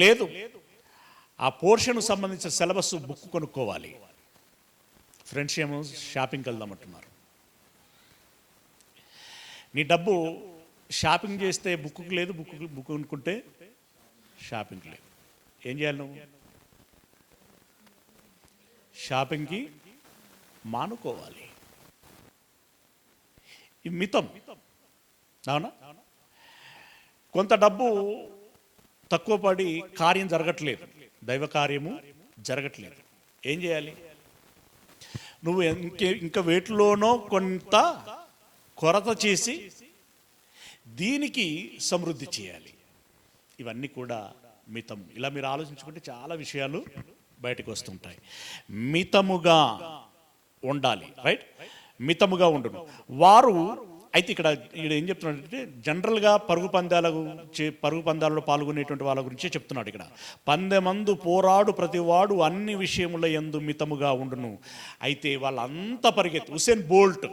లేదు, ఆ పోర్షన్ సంబంధించిన సిలబస్ బుక్ కొనుక్కోవాలి. ఫ్రెండ్స్ ఏమో షాపింగ్కి వెళ్దామంటున్నారు. నీ డబ్బు షాపింగ్ చేస్తే బుక్కు లేదు, బుక్ కొనుక్కుంటే షాపింగ్ లేదు. ఏం చేయాలి నువ్వు? షాపింగ్కి మానుకోవాలి. ఈ మితం. అవునా? కొంత డబ్బు తక్కువ పడి కార్యం జరగట్లేదు, దైవ కార్యము జరగట్లేదు. ఏం చేయాలి? నువ్వు ఇంకా వేటిలోనో కొంత కొరత చేసి దీనికి సమృద్ధి చేయాలి. ఇవన్నీ కూడా మితం. ఇలా మీరు ఆలోచించుకుంటే చాలా విషయాలు బయటకు వస్తుంటాయి. మితముగా ఉండాలి. రైట్? మితముగా ఉండును. వారు అయితే ఇక్కడ ఏం చెప్తున్నాడంటే జనరల్గా పరుగు పందాలలో పాల్గొనేటువంటి వాళ్ళ గురించే చెప్తున్నాడు ఇక్కడ. పందెమందు పోరాడు ప్రతివాడు అన్ని విషయముల యందు మితముగా ఉండును. అయితే వాళ్ళంతా పరిగెత్తి హుసేన్ బోల్ట్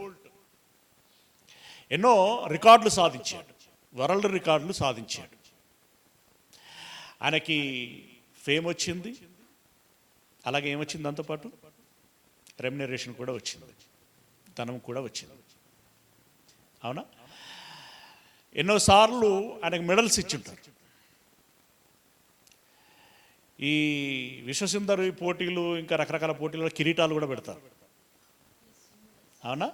ఎన్నో రికార్డులు సాధించాడు, వరల్డ్ రికార్డులు సాధించాడు. ఆయనకి ఫేమ్ వచ్చింది, అలాగే ఏమొచ్చింది, దాంతోపాటు రెమ్యునరేషన్ కూడా వచ్చింది, ధనం కూడా వచ్చింది. అవునా? ఎన్నోసార్లు ఆయనకు మెడల్స్ ఇచ్చింటారు. ఈ విశ్వసుందరి పోటీలు ఇంకా రకరకాల పోటీల్లో కిరీటాలు కూడా పెడతారు. అవునా?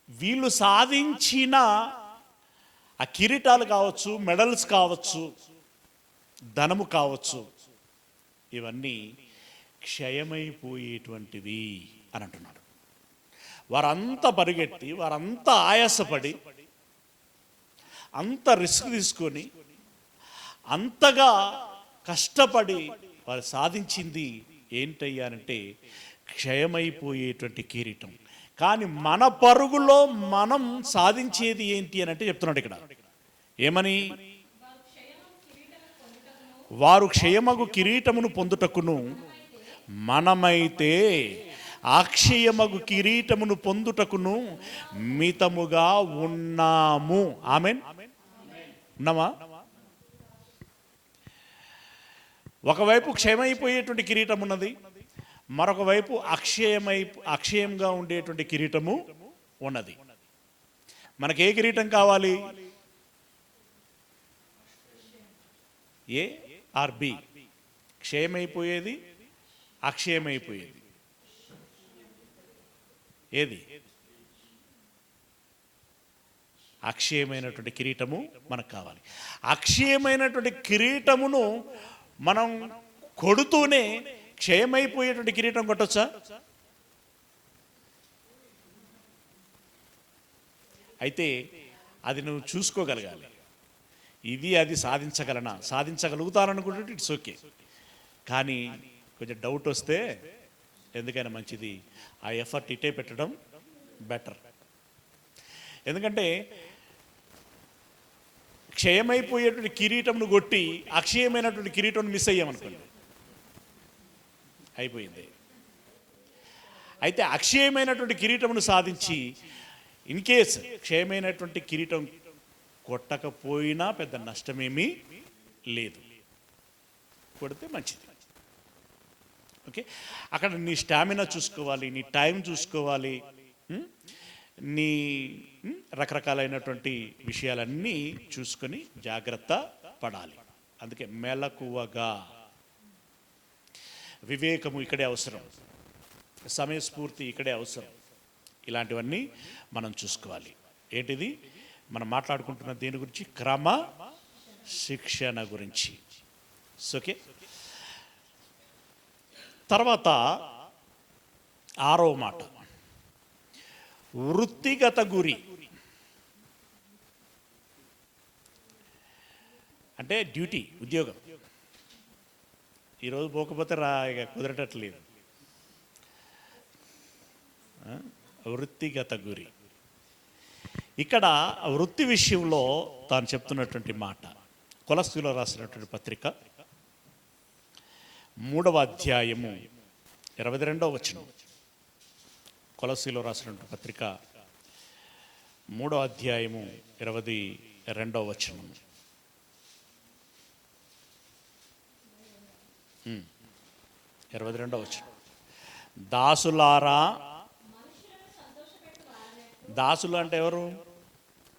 వీళ్ళు సాధించిన ఆ కిరీటాలు కావచ్చు, మెడల్స్ కావచ్చు, ధనము కావచ్చు, ఇవన్నీ క్షయమైపోయేటువంటివి అని అంటున్నాడు. వారంతా పరిగెత్తి, వారంతా ఆయాసపడి, అంత రిస్క్ తీసుకొని, అంతగా కష్టపడి వారు సాధించింది ఏంటయ్యానంటే క్షయమైపోయేటువంటి కిరీటం. కానీ మన పరుగులో మనం సాధించేది ఏంటి అని అంటే చెప్తున్నాడు ఇక్కడ. ఏమని? వారు క్షయమగు కిరీటమును పొందుటకును మనమైతే అక్షయమగు కిరీటమును పొందుటకును మితముగా ఉన్నాము. ఆమెన్. ఉన్నామా? ఒకవైపు క్షయమైపోయేటువంటి కిరీటం ఉన్నది, మరొక వైపు అక్షయంగా ఉండేటువంటి కిరీటము ఉన్నది. మనకి ఏ కిరీటం కావాలి? ఏ ఆర్ బి? క్షయమైపోయేది, అక్షయమైపోయేది ఏది? అక్షయమైనటువంటి కిరీటము మనకు కావాలి. అక్షయమైనటువంటి కిరీటమును మనం కొడుతూనే క్షయమైపోయేటువంటి కిరీటం కొట్టొచ్చా? అయితే అది నువ్వు చూసుకోగలగాలి. ఇది అది సాధించగలుగుతాననుకుంటే ఇట్స్ ఓకే. కానీ కొంచెం డౌట్ వస్తే ఎందుకైనా మంచిది ఆ ఎఫర్ట్ ఇటే పెట్టడం బెటర్. ఎందుకంటే క్షయమైపోయేటువంటి కిరీటంను కొట్టి అక్షయమైనటువంటి కిరీటం మిస్ అయ్యామనుకోండి, అయిపోయింది. అయితే అక్షయమైనటువంటి కిరీటమును సాధించి ఇన్ కేస్ క్షయమైనటువంటి కిరీటం కొట్టకపోయినా పెద్ద నష్టమేమీ లేదు, కొడితే మంచిది. ఓకే, అక్కడ నీ స్టామినా చూసుకోవాలి, నీ టైం చూసుకోవాలి, నీ రకరకాలైనటువంటి విషయాలన్నీ చూసుకొని జాగ్రత్త పడాలి. అందుకే మెలకువగా, వివేకము ఇక్కడే అవసరం, సమయస్ఫూర్తి ఇక్కడే అవసరం. ఇలాంటివన్నీ మనం చూసుకోవాలి. ఏంటిది మనం మాట్లాడుకుంటున్న దేని గురించి? క్రమ శిక్షణ గురించి. ఓకే, తర్వాత 6వ మాట వృత్తిగత గురి. అంటే డ్యూటీ, ఉద్యోగం. ఈరోజు పోకపోతే ఇక కుదరటట్లేదు. వృత్తిగత గురి. ఇక్కడ వృత్తి విషయంలో తాను చెప్తున్నటువంటి మాట కొలస్సీలో రాసినటువంటి పత్రిక 3వ అధ్యాయము 22వ వచనం. కొలస్సీలో రాసినటువంటి పత్రిక 3వ అధ్యాయము 22వ వచనం. 22వ వచనం. దాసులారా, దాసులు అంటే ఎవరు?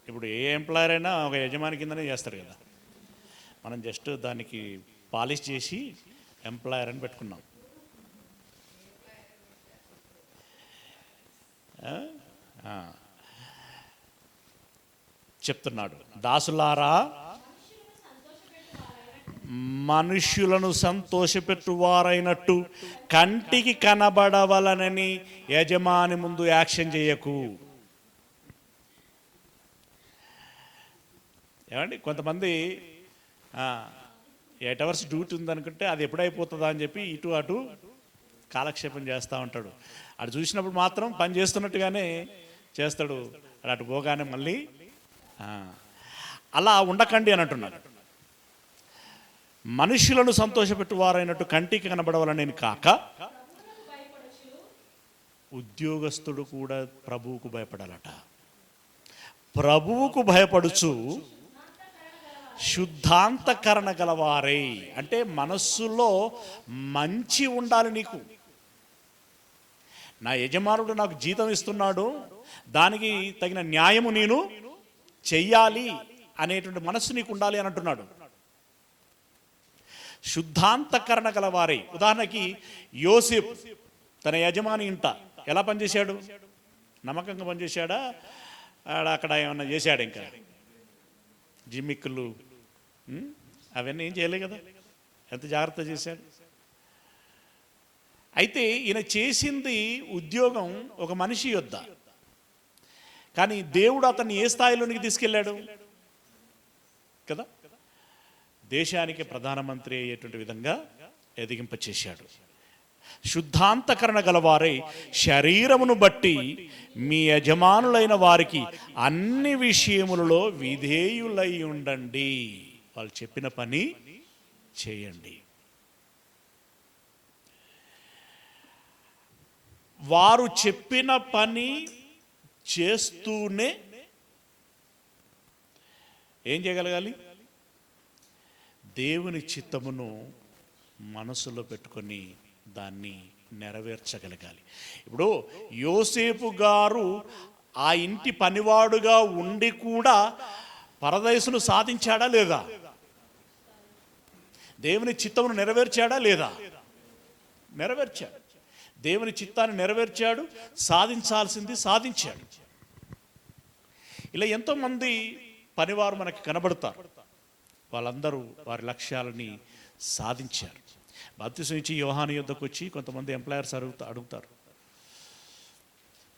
ఇప్పుడు ఏ ఎంప్లాయర్ అయినా ఒక యజమాని కిందనే చేస్తారు కదా. మనం జస్ట్ దానికి పాలిష్ చేసి ఎంప్లాయర్ అని పెట్టుకున్నాం. చెప్తున్నాడు, దాసులారా మనుష్యులను సంతోషపెట్టువారైనట్టు కంటికి కనబడవలనని యజమాని ముందు యాక్షన్ చేయకు. ఏమండి, కొంతమంది 8 hours డ్యూటీ ఉందనుకుంటే అది ఎప్పుడైపోతుందా అని చెప్పి ఇటు అటు కాలక్షేపం చేస్తూ ఉంటాడు. అటు చూసినప్పుడు మాత్రం పని చేస్తున్నట్టుగానే చేస్తాడు, అటు పోగానే మళ్ళీ అలా ఉండకండి అని అంటున్నాడు. మనుషులను సంతోషపెట్టువారైనట్టు కంటికి కనబడవాలని నేను కాక, ఉద్యోగస్తుడు కూడా ప్రభువుకు భయపడాలట. ప్రభువుకు భయపడుచు శుద్ధాంతకరణ గలవారై, అంటే మనస్సులో మంచి ఉండాలి నీకు. నా యజమానుడు నాకు జీతం ఇస్తున్నాడు, దానికి తగిన న్యాయము నేను చెయ్యాలి అనేటువంటి మనస్సు నీకు ఉండాలి అని అంటున్నాడు. శుద్ధాంతకరణ గలవారై. ఉదాహరణకి యోసేపు తన యజమాని ఇంట ఎలా పనిచేశాడు? నమ్మకంగా పనిచేశాడా? అక్కడ ఏమన్నా చేశాడు? ఇంకా జిమ్మిక్కులు అవన్నీ ఏం చేయలే కదా, ఎంత జాగ్రత్త చేశాడు. అయితే ఈయన చేసింది ఉద్యోగం ఒక మనిషి యొద్ద, కానీ దేవుడు అతన్ని ఏ స్థాయిలోనికి తీసుకెళ్ళాడు కదా, దేశానికి ప్రధానమంత్రి అయ్యేటువంటి విధంగా ఎదిగింపచేశాడు. శుద్ధాంతకరణ గలవారై శరీరమును బట్టి మీ యజమానులైన వారికి అన్ని విషయములలో విధేయులై ఉండండి. వాళ్ళు చెప్పిన పని చేయండి. వారు చెప్పిన పని చేస్తూనే ఏం చేయగలగాలి? దేవుని చిత్తమును మనసులో పెట్టుకొని దాన్ని నెరవేర్చగలగాలి. ఇప్పుడు యోసేపు గారు ఆ ఇంటి పనివాడుగా ఉండి కూడా పరదేశును సాధించాడా లేదా? దేవుని చిత్తమును నెరవేర్చాడా లేదా? నెరవేర్చాడు. దేవుని చిత్తాన్ని నెరవేర్చాడు, సాధించాల్సింది సాధించాడు. ఇలా ఎంతోమంది పనివారు మనకి కనబడతారు. వాళ్ళందరూ వారి లక్ష్యాలని సాధించారు. బాప్తిసం ఇచ్చి యోహాను యుద్ధకు వచ్చి కొంతమంది ఎంప్లాయర్స్ అడుగుతారు,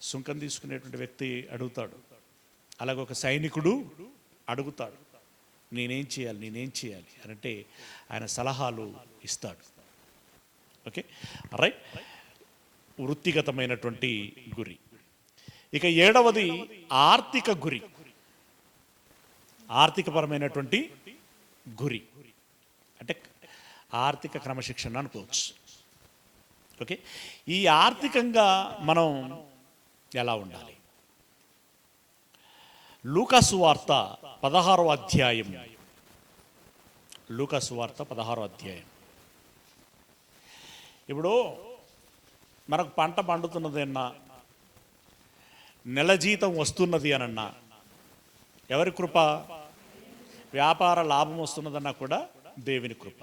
సుంకం తీసుకునేటువంటి వ్యక్తి అడుగుతాడు, అలాగే ఒక సైనికుడు అడుగుతాడు, నేనేం చేయాలి అని అంటే ఆయన సలహాలు ఇస్తాడు. Okay, right. వృత్తిగతమైనటువంటి గురి. ఇక 7వది ఆర్థిక గురి, ఆర్థికపరమైనటువంటి గురి అంటే ఆర్థిక క్రమశిక్షణ అనుకోవచ్చు. ఓకే, ఈ ఆర్థికంగా మనం ఎలా ఉండాలి? లూకా సువార్త 16వ అధ్యాయం. లూకా సువార్త 16వ అధ్యాయం. ఇప్పుడు మనకు పంట పండుతున్నది అన్నా, నెల జీతం వస్తున్నది అనన్నా, ఎవరి కృప? వ్యాపార లాభం వస్తున్నదన్నా కూడా దేవుని కృప.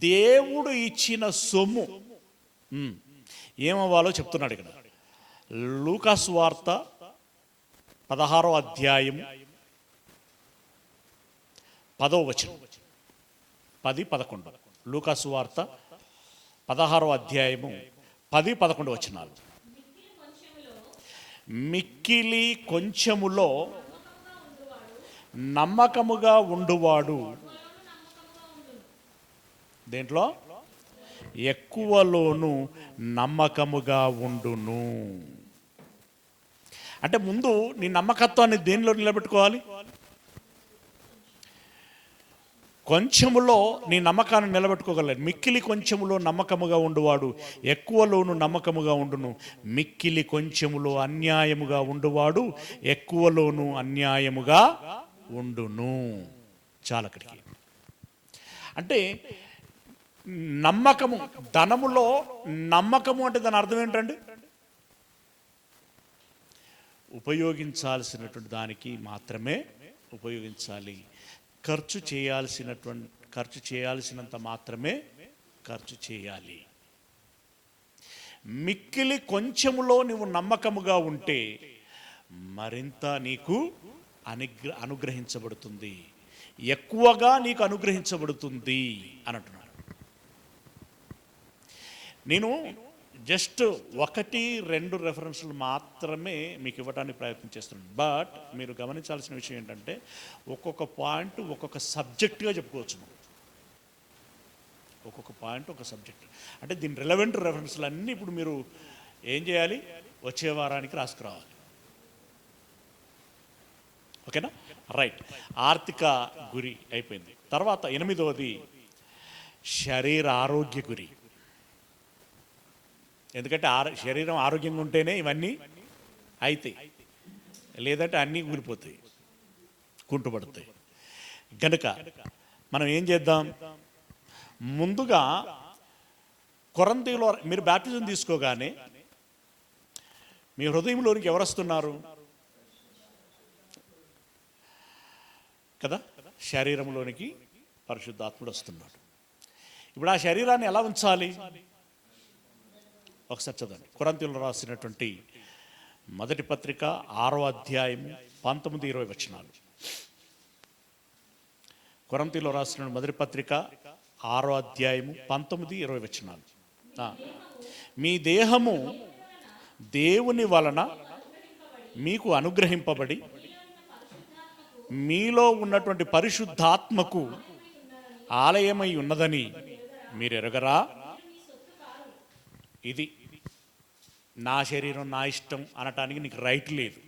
దేవుడు ఇచ్చిన సొమ్ము ఏమవ్వాలో చెప్తున్నాడు ఇక్కడ. లూకా సువార్త 16వ అధ్యాయం 10వ వచనం, 10-11. లూకా సువార్త 16వ అధ్యాయము 10-11 వచనాలు. మిక్కిలి కొంచెములో నమ్మకముగా ఉండువాడు దేంట్లో? ఎక్కువలోను నమ్మకముగా ఉండును. అంటే ముందు నీ నమ్మకత్వాన్ని దేనిలో నిలబెట్టుకోవాలి? కొంచెములో నీ నమ్మకాన్ని నిలబెట్టుకోగలరు. మిక్కిలి కొంచెములో నమ్మకముగా ఉండువాడు ఎక్కువలోను నమ్మకముగా ఉండును. మిక్కిలి కొంచెములో అన్యాయముగా ఉండువాడు ఎక్కువలోను అన్యాయముగా ఉండును. చాలా అక్కడికి. అంటే నమ్మకము, ధనములో నమ్మకము అంటే దాని అర్థం ఏంటండి? ఉపయోగించాల్సినటువంటి దానికి మాత్రమే ఉపయోగించాలి. ఖర్చు చేయాల్సినంత మాత్రమే ఖర్చు చేయాలి. మిక్కిలి కొంచెములో నువ్వు నమ్మకముగా ఉంటే మరింత నీకు అనుగ్రహించబడుతుంది, ఎక్కువగా నీకు అనుగ్రహించబడుతుంది అని అంటున్నాడు. నేను జస్ట్ 1-2 రెఫరెన్స్లు మాత్రమే మీకు ఇవ్వడానికి ప్రయత్నం చేస్తున్నాను. బట్ మీరు గమనించాల్సిన విషయం ఏంటంటే ఒక్కొక్క పాయింట్ ఒక్కొక్క సబ్జెక్టుగా చెప్పుకోవచ్చు. ఒక్కొక్క పాయింట్ ఒక సబ్జెక్ట్. అంటే దీని రిలవెంట్ రెఫరెన్స్లు అన్నీ ఇప్పుడు మీరు ఏం చేయాలి? వచ్చే వారానికి రాసుకురావాలి. ఓకేనా? రైట్. ఆర్థిక గురి అయిపోయింది. తర్వాత 8వది శరీర ఆరోగ్య గురి. ఎందుకంటే శరీరం ఆరోగ్యంగా ఉంటేనే ఇవన్నీ అవుతాయి, లేదంటే అన్నీ ఊరిపోతాయి, కుంటుపడతాయి. గనుక మనం ఏం చేద్దాం, ముందుగా కొరంథీలో మీరు బ్యాప్టిజం తీసుకోగానే మీ హృదయంలోనికి ఎవరు వస్తున్నారు కదా? శరీరంలోనికి పరిశుద్ధాత్ముడు వస్తున్నాడు. ఇప్పుడు ఆ శరీరాన్ని ఎలా ఉంచాలి? ఒకసారి చదవండి. కొరంథీయులకు రాసినటువంటి మొదటి పత్రిక 6వ అధ్యాయము 19-20 వచనాలు. కొరంథీయులకు రాసిన మొదటి పత్రిక 6వ అధ్యాయము 19-20 వచనాలు. మీ దేహము దేవుని వలన మీకు అనుగ్రహింపబడి మీలో ఉన్నటువంటి పరిశుద్ధాత్మకు ఆలయమై ఉన్నదని మీరు ఎరగరా? ఇది నా శరీరం నా ఇష్టం అనటానికి నీకు రైట్ లేదు.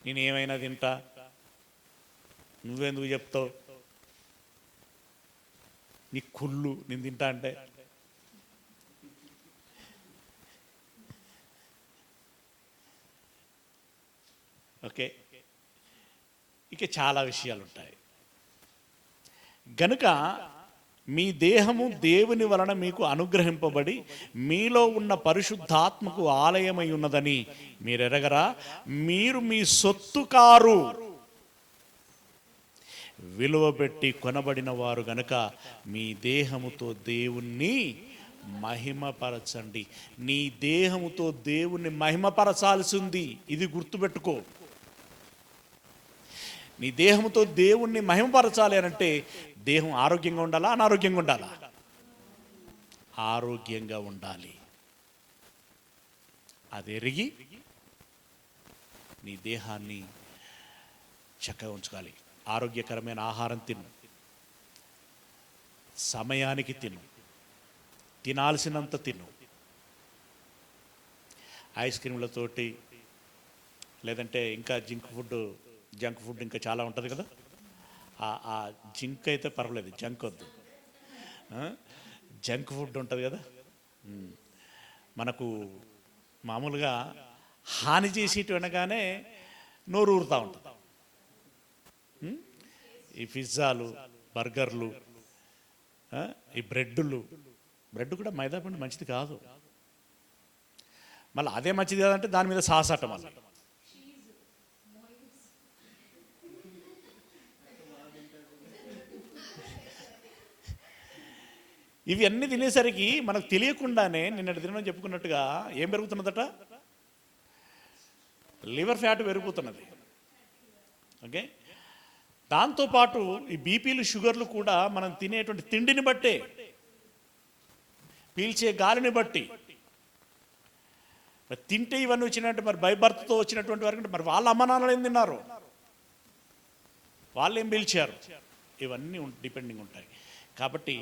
నేను ఏమైనా తింటా, నువ్వెందుకు చెప్తావు? నీ కుళ్ళు నేను తింటా అంటే ఓకే. ఇక చాలా విషయాలు ఉంటాయి. గనుక మీ దేహము దేవుని వలన మీకు అనుగ్రహింపబడి మీలో ఉన్న పరిశుద్ధాత్మకు ఆలయమై ఉన్నదని మీరు ఎరగరా? మీరు మీ సొత్తు కారు, విలువ పెట్టి కొనబడిన వారు గనుక మీ దేహముతో దేవుణ్ణి మహిమపరచండి. నీ దేహముతో దేవుణ్ణి మహిమపరచాల్సింది, ఇది గుర్తుపెట్టుకో. నీ దేహంతో దేవుణ్ణి మహిమపరచాలి అనంటే దేహం ఆరోగ్యంగా ఉండాలా, అనారోగ్యంగా ఉండాలా? ఆరోగ్యంగా ఉండాలి. అది ఎరిగి నీ దేహాన్ని చక్కగా ఉంచుకోవాలి. ఆరోగ్యకరమైన ఆహారం తిను, సమయానికి తిను, తినాల్సినంత తిను. ఐస్ క్రీమ్లతోటి లేదంటే ఇంకా జంక్ ఫుడ్ ఇంకా చాలా ఉంటుంది కదా. ఆ జింక్ అయితే పర్వాలేదు, జంక్ వద్దు. జంక్ ఫుడ్ ఉంటుంది కదా, మనకు మామూలుగా హాని చేసేటి అనగానే నోరు ఊరుతూ ఉంటుంది. ఈ పిజ్జాలు, బర్గర్లు, ఈ బ్రెడ్ కూడా మైదా పిండి మంచిది కాదు. మళ్ళీ అదే మంచిది కాదంటే దాని మీద సాసట. మళ్ళీ ఇవి అన్నీ తినేసరికి మనకు తెలియకుండానే నిన్నటి దినం చెప్పుకున్నట్టుగా ఏం పెరుగుతున్నదట? లివర్ ఫ్యాట్ పెరిగిపోతున్నది. ఓకే. దాంతోపాటు ఈ బీపీలు, షుగర్లు కూడా మనం తినేటువంటి తిండిని బట్టే, పీల్చే గాలిని బట్టి తింటే ఇవన్నీ వచ్చినట్టు. మరి బై బర్త్తో వచ్చినటువంటి వారికి మరి వాళ్ళ అమ్మ నాన్నలు ఏం తిన్నారు, వాళ్ళు ఏం పీల్చారు, ఇవన్నీ డిపెండింగ్ ఉంటాయి. కాబట్టి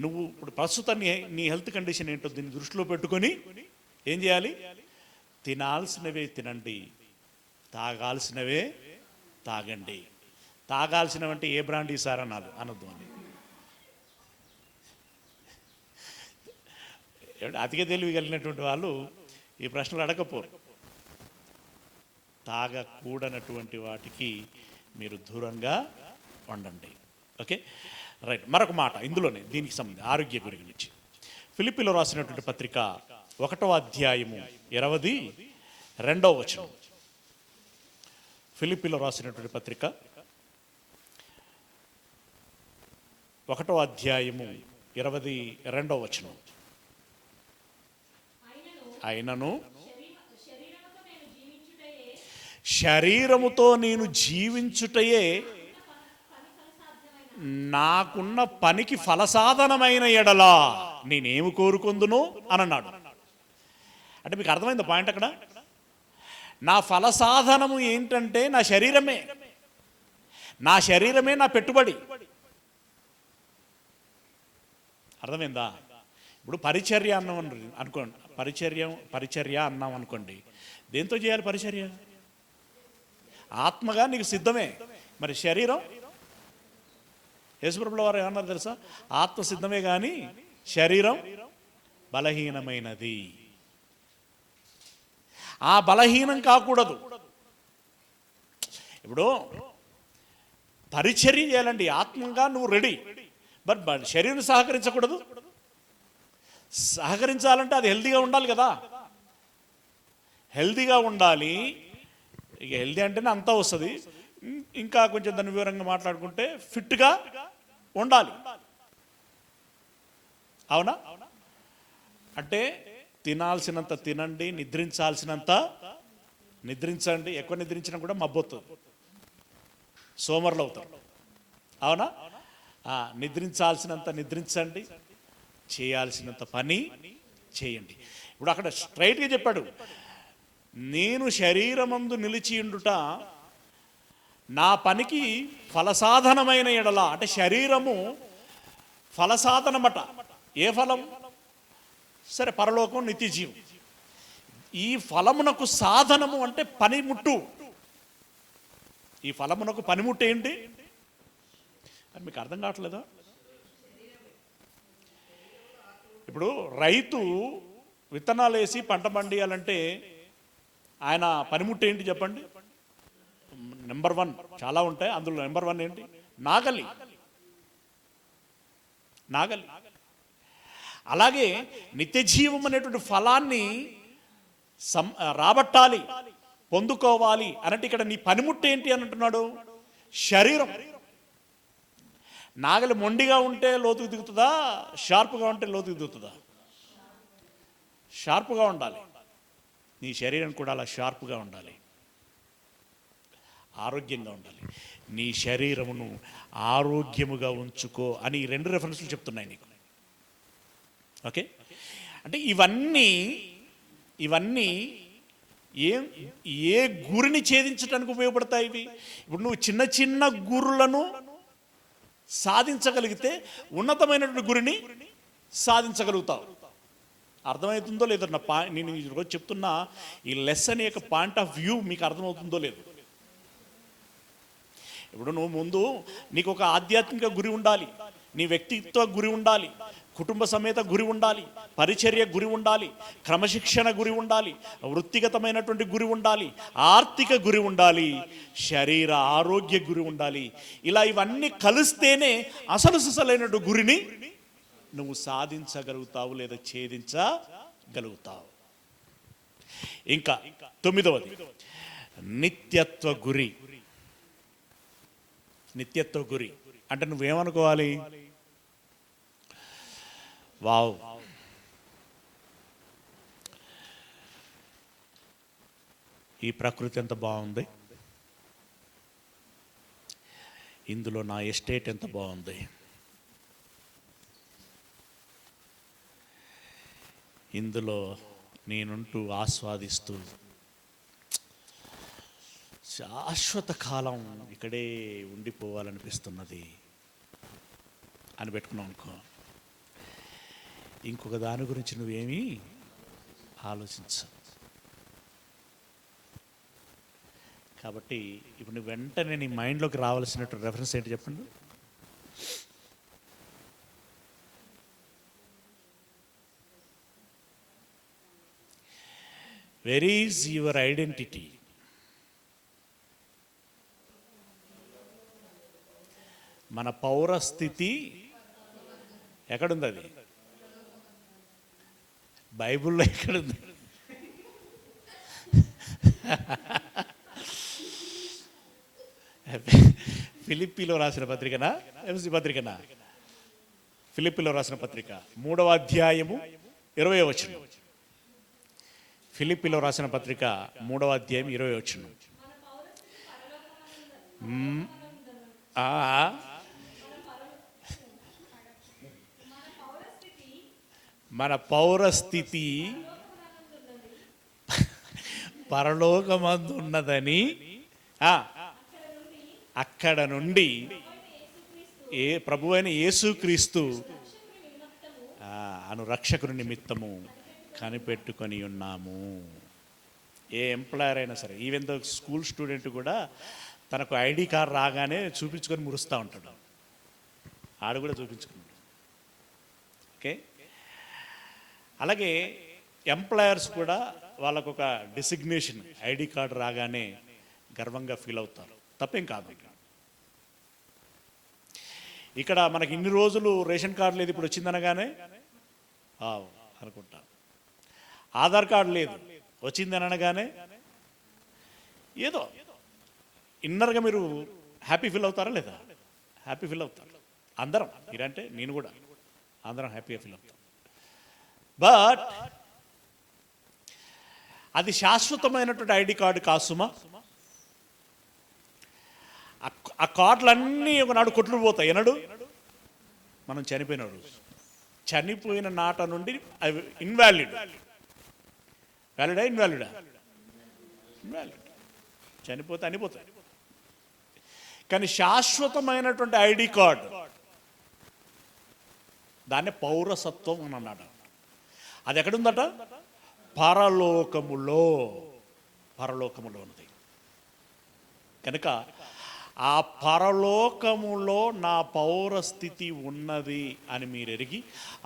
నువ్వు ఇప్పుడు ప్రస్తుతం నీ హెల్త్ కండిషన్ ఏంటో దీన్ని దృష్టిలో పెట్టుకొని ఏం చేయాలి? తినాల్సినవే తినండి, తాగాల్సినవే తాగండి. తాగాల్సినవంటే ఏ బ్రాండ్ సార్ అనొద్దు అని. అతిగా తెలివి కలిగినటువంటి వాళ్ళు ఈ ప్రశ్నలు అడగపోరు. తాగకూడనటువంటి వాటికి మీరు దూరంగా ఉండండి. Okay, right. మరొక మాట ఇందులోనే దీనికి సంబంధించి ఆరోగ్య గురించి ఫిలిప్పీలో రాసినటువంటి పత్రిక 1వ అధ్యాయము 22వ వచనం. ఫిలిప్పీలో రాసినటువంటి పత్రిక 1వ అధ్యాయము 22వ వచనం. అయినను శరీరముతో నేను జీవించుటయే నాకున్న పనికి ఫలసాధనమైన ఎడలా నేనేమి కోరుకుందును అని అన్నాడు. అంటే మీకు అర్థమైంది పాయింట్ అక్కడ? నా ఫలసాధనము ఏంటంటే నా శరీరమే. నా శరీరమే నా పెట్టుబడి. అర్థమైందా? ఇప్పుడు పరిచర్య అన్నం అనుకోండి, పరిచర్య అన్నాం అనుకోండి, దేంతో చేయాలి పరిచర్య? ఆత్మగా నీకు సిద్ధమే, మరి శరీరం యేసుప్రభుల వారు ఏమన్నారు తెలుసా? ఆత్మ సిద్ధమే కానీ శరీరం బలహీనమైనది. ఆ బలహీనం కాకూడదు. ఇప్పుడు పరిచర్య చేయాలండి, ఆత్మంగా నువ్వు రెడీ, బట్ శరీరం సహకరించకూడదు. సహకరించాలంటే అది హెల్తీగా ఉండాలి కదా, హెల్తీగా ఉండాలి. ఇక హెల్తీ అంటేనే అంతా వస్తుంది. ఇంకా కొంచెం దాని వివరంగా మాట్లాడుకుంటే ఫిట్గా ఉండాలి. అవునా? అంటే తినాల్సినంత తినండి, నిద్రించాల్సినంత నిద్రించండి. ఎక్కువ నిద్రించినా కూడా మబ్బొస్తుంది, సోమరులు అవుతారు. అవునా? నిద్రించాల్సినంత నిద్రించండి, చేయాల్సినంత పని చేయండి. ఇప్పుడు అక్కడ స్ట్రైట్గా చెప్పాడు, నేను శరీరమందు నిలిచియుండుట నా పనికి ఫలసాధనమైన ఎడల. అంటే శరీరము ఫలసాధనమట. ఏ ఫలం? సరే, పరలోకం, నిత్యజీవం. ఈ ఫలమునకు సాధనము అంటే పనిముట్టు. ఈ ఫలమునకు పనిముట్టు ఏంటి అని మీకు అర్థం కావట్లేదా? ఇప్పుడు రైతు విత్తనాలు వేసి పంట పండియాలంటే ఆయన పనిముట్టు ఏంటి చెప్పండి? నెంబర్ 1 చాలా ఉంటాయి, అందులో నెంబర్ 1 ఏంటి? నాగలి. అలాగే నిత్యజీవం అనేటువంటి ఫలాన్ని రాబట్టాలి, పొందుకోవాలి అనంటే ఇక్కడ నీ పనిముట్టు ఏంటి అని అంటున్నాడు? శరీరం. నాగలి మొండిగా ఉంటే లోతుకు దిగుతుందా, షార్ప్గా ఉంటే లోతుకు దిగుతుందా? షార్ప్గా ఉండాలి. నీ శరీరం కూడా అలా షార్ప్గా ఉండాలి, ఆరోగ్యంగా ఉండాలి. నీ శరీరమును ఆరోగ్యముగా ఉంచుకో అని 2 రెఫరెన్స్లు చెప్తున్నాయి నీకు. ఓకే, అంటే ఇవన్నీ ఏ గురిని ఛేదించడానికి ఉపయోగపడతాయి ఇవి? ఇప్పుడు నువ్వు చిన్న చిన్న గురులను సాధించగలిగితే ఉన్నతమైనటువంటి గురిని సాధించగలుగుతావు. అర్థమవుతుందో లేదో నేను ఈరోజు చెప్తున్నా ఈ లెసన్ యొక్క పాయింట్ ఆఫ్ వ్యూ మీకు అర్థమవుతుందో లేదు. ఇప్పుడు నువ్వు ముందు నీకు ఒక ఆధ్యాత్మిక గురి ఉండాలి, నీ వ్యక్తిత్వ గురి ఉండాలి, కుటుంబ సమేత గురి ఉండాలి, పరిచర్య గురి ఉండాలి, క్రమశిక్షణ గురి ఉండాలి, వృత్తిగతమైనటువంటి గురి ఉండాలి, ఆర్థిక గురి ఉండాలి, శరీర ఆరోగ్య గురి ఉండాలి. ఇలా ఇవన్నీ కలిస్తేనే అసలు సిసలైనటువంటి గురిని నువ్వు సాధించగలుగుతావు లేదా ఛేదించగలుగుతావు. ఇంకా 9వది నిత్యత్వ గురి. నిత్యత్వ గురి అంటే నువ్వేమనుకోవాలి? వావ్, ఈ ప్రకృతి ఎంత బాగుంది, ఇందులో నా ఎస్టేట్ ఎంత బాగుంది, ఇందులో నేనుంటూ ఆస్వాదిస్తూ శాశ్వత కాలం ఇక్కడే ఉండిపోవాలనిపిస్తున్నది అని పెట్టుకున్నావు అనుకో, ఇంకొక దాని గురించి నువ్వేమీ ఆలోచించు. కాబట్టి ఇప్పుడు నువ్వు వెంటనే నీ మైండ్లోకి రావాల్సినటువంటి రెఫరెన్స్ ఏంటి చెప్పండి? Where is your identity? మన పౌరస్థితి ఎక్కడుంది? అది బైబిల్లో ఎక్కడుంది? ఫిలిప్పీలో రాసిన పత్రికనా, ఎంసీ పత్రికనా? ఫిలిప్పీలో రాసిన పత్రిక 3వ అధ్యాయము 20వ వచనం. ఫిలిప్పీలో రాసిన పత్రిక 3వ అధ్యాయం 20వ వచనం. మన పౌరస్థితి పరలోకమందున్నదని, అక్కడ నుండి ప్రభువైన యేసుక్రీస్తు అను రక్షకుని నిమిత్తము కనిపెట్టుకొని ఉన్నాము. ఏ ఎంప్లాయర్ అయినా సరే, ఈవెన్ దో స్కూల్ స్టూడెంట్ కూడా తనకు ఐడి కార్డ్ రాగానే చూపించుకొని మురుస్తూ ఉంటాడు. ఆడు కూడా చూపించుకున్నాడు. ఓకే, అలాగే ఎంప్లాయర్స్ కూడా వాళ్ళకు ఒక డిసిగ్నేషన్ ఐడి కార్డు రాగానే గర్వంగా ఫీల్ అవుతారు. తప్పేం కాదు. ఇక్కడ మనకి ఇన్ని రోజులు రేషన్ కార్డు లేదు, ఇప్పుడు వచ్చిందనగానే అనుకుంటా. ఆధార్ కార్డు లేదు, వచ్చిందని అనగానే ఏదో ఇన్నర్గా మీరు హ్యాపీ ఫీల్ అవుతారా లేదా? హ్యాపీ ఫీల్ అవుతారు అందరం. మీరంటే నేను కూడా, అందరం హ్యాపీగా ఫీల్ అవుతాం. బట్ అది శాశ్వతమైనటువంటి ఐడి కార్డు కాసుమా? ఆ కార్డులన్నీ ఒకనాడు కొట్లు పోతాయి. ఎనడు మనం చనిపోయిన రోజు, చనిపోయిన నాట నుండి అవి ఇన్వాలిడ్. వ్యాలిడా ఇన్వాలిడా? ఇన్వాలిడ్. చనిపోతే అనిపోతాయి. కానీ శాశ్వతమైనటువంటి ఐడి కార్డు, దాన్ని పౌరసత్వం అని అన్నాడు. అది ఎక్కడుందట? పరలోకములో. పరలోకములో ఉన్నది. కనుక ఆ పరలోకములో నా పౌరస్థితి ఉన్నది అని మీరు ఎరిగి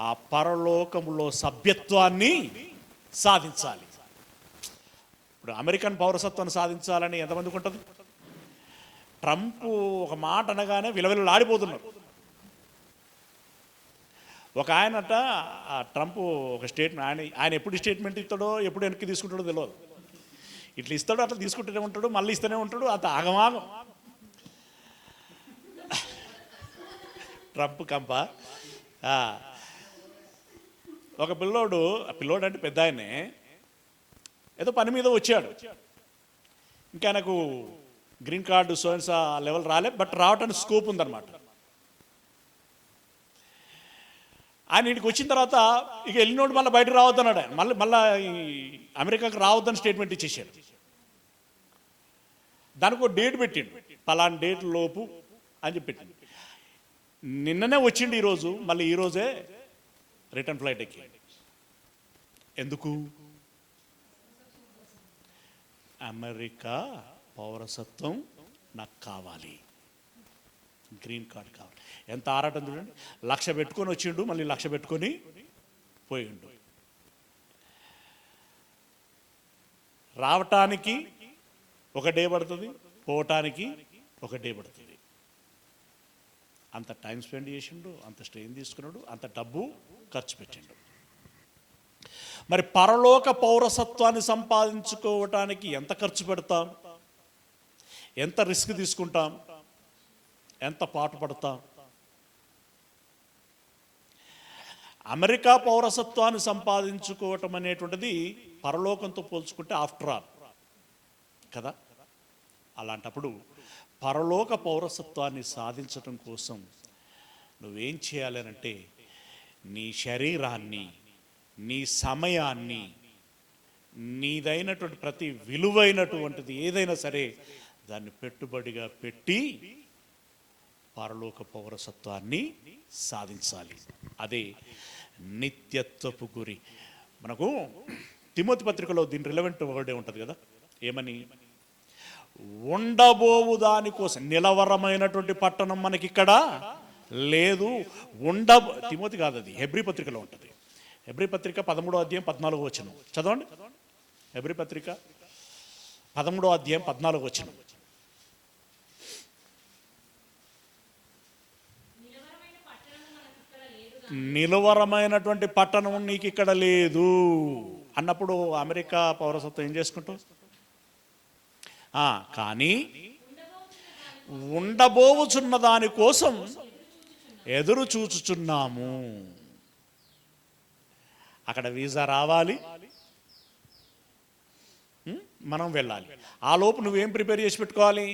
ఆ పరలోకములో సభ్యత్వాన్ని సాధించాలి. ఇప్పుడు అమెరికన్ పౌరసత్వాన్ని సాధించాలని ఎంతమందికి ఉంటుంది? ట్రంప్ ఒక మాట అనగానే విలవిలలాడిపోతున్నారు. ఒక ఆయనట ఆ ట్రంప్ ఒక స్టేట్మెంట్, ఆయన ఎప్పుడు స్టేట్మెంట్ ఇస్తాడో ఎప్పుడు వెనక్కి తీసుకుంటాడో తెలియదు. ఇట్లా ఇస్తాడో అట్లా తీసుకుంటూనే ఉంటాడు, మళ్ళీ ఇస్తూనే ఉంటాడు. అంత ఆగమాగం ట్రంప్ కంప. ఒక పిల్లోడు అంటే పెద్ద ఆయనే, ఏదో పని మీద వచ్చాడు. ఇంకా ఆయనకు గ్రీన్ కార్డు సోన్స్ లెవెల్ రాలే, బట్ రావటానికి స్కోప్ ఉందన్నమాట. ఆయన ఇంటికి వచ్చిన తర్వాత ఇక వెళ్ళినోడు మళ్ళీ బయటకు రావద్దన్నాడు. ఆయన మళ్ళీ అమెరికాకి రావద్దని స్టేట్మెంట్ ఇచ్చేసాడు. దానికి ఒక డేట్ పెట్టిండు, పలానా డేట్ లోపు అని చెప్పి పెట్టిండు. నిన్ననే వచ్చిండు ఈరోజు, మళ్ళీ ఈరోజే రిటర్న్ ఫ్లైట్ ఎక్కి. ఎందుకు? అమెరికా పౌరసత్వం నాకు కావాలి, గ్రీన్ కార్డ్ కావాలి. ఎంత ఆరాటం చూడండి. 1,00,000 పెట్టుకొని వచ్చిండు, మళ్ళీ 1,00,000 పెట్టుకొని పోయిండు. రావటానికి ఒక డే పడుతుంది, పోవటానికి ఒక డే పడుతుంది. అంత టైం స్పెండ్ చేసిండు, అంత స్ట్రెయిన్ తీసుకున్నాడు, అంత డబ్బు ఖర్చు పెట్టిండు. మరి పరలోక పౌరసత్వాన్ని సంపాదించుకోవటానికి ఎంత ఖర్చు పెడతాం, ఎంత రిస్క్ తీసుకుంటాం, ఎంత పాటు పడతాం? అమెరికా పౌరసత్వాన్ని సంపాదించుకోవటం అనేటువంటిది పరలోకంతో పోల్చుకుంటే ఆఫ్టర్ ఆల్ కదా. అలాంటప్పుడు పరలోక పౌరసత్వాన్ని సాధించటం కోసం నువ్వేం చేయాలనంటే, నీ శరీరాన్ని, నీ సమయాన్ని, నీదైనటువంటి ప్రతి విలువైనటువంటిది ఏదైనా సరే దాన్ని పెట్టుబడిగా పెట్టి పరలోక పౌరసత్వాన్ని సాధించాలి. అదే నిత్యత్వపు గురి. మనకు తిమోతి పత్రికలో దీని రిలవెంట్ వర్డే ఉంటుంది కదా. ఏమని? ఉండబోవు దానికోసం, నిలవరమైనటువంటి పట్టణం మనకి ఇక్కడ లేదు. తిమోతి కాదు, అది హెబ్రీ పత్రికలో ఉంటుంది. హెబ్రీ పత్రిక 13వ అధ్యాయం 14వ వచనం చదవండి. హెబ్రీ పత్రిక 13వ అధ్యాయం 14వ వచనం. నిలవరమైనటువంటి పట్టణం నీకు ఇక్కడ లేదు అన్నప్పుడు అమెరికా పౌరసత్వం ఏం చేసుకుంటావు? కానీ ఉండబోవుచున్న దాని కోసం ఎదురు చూచుచున్నాము. అక్కడ వీసా రావాలి, మనం వెళ్ళాలి. ఆ లోపు నువ్వేం ప్రిపేర్ చేసి పెట్టుకోవాలి?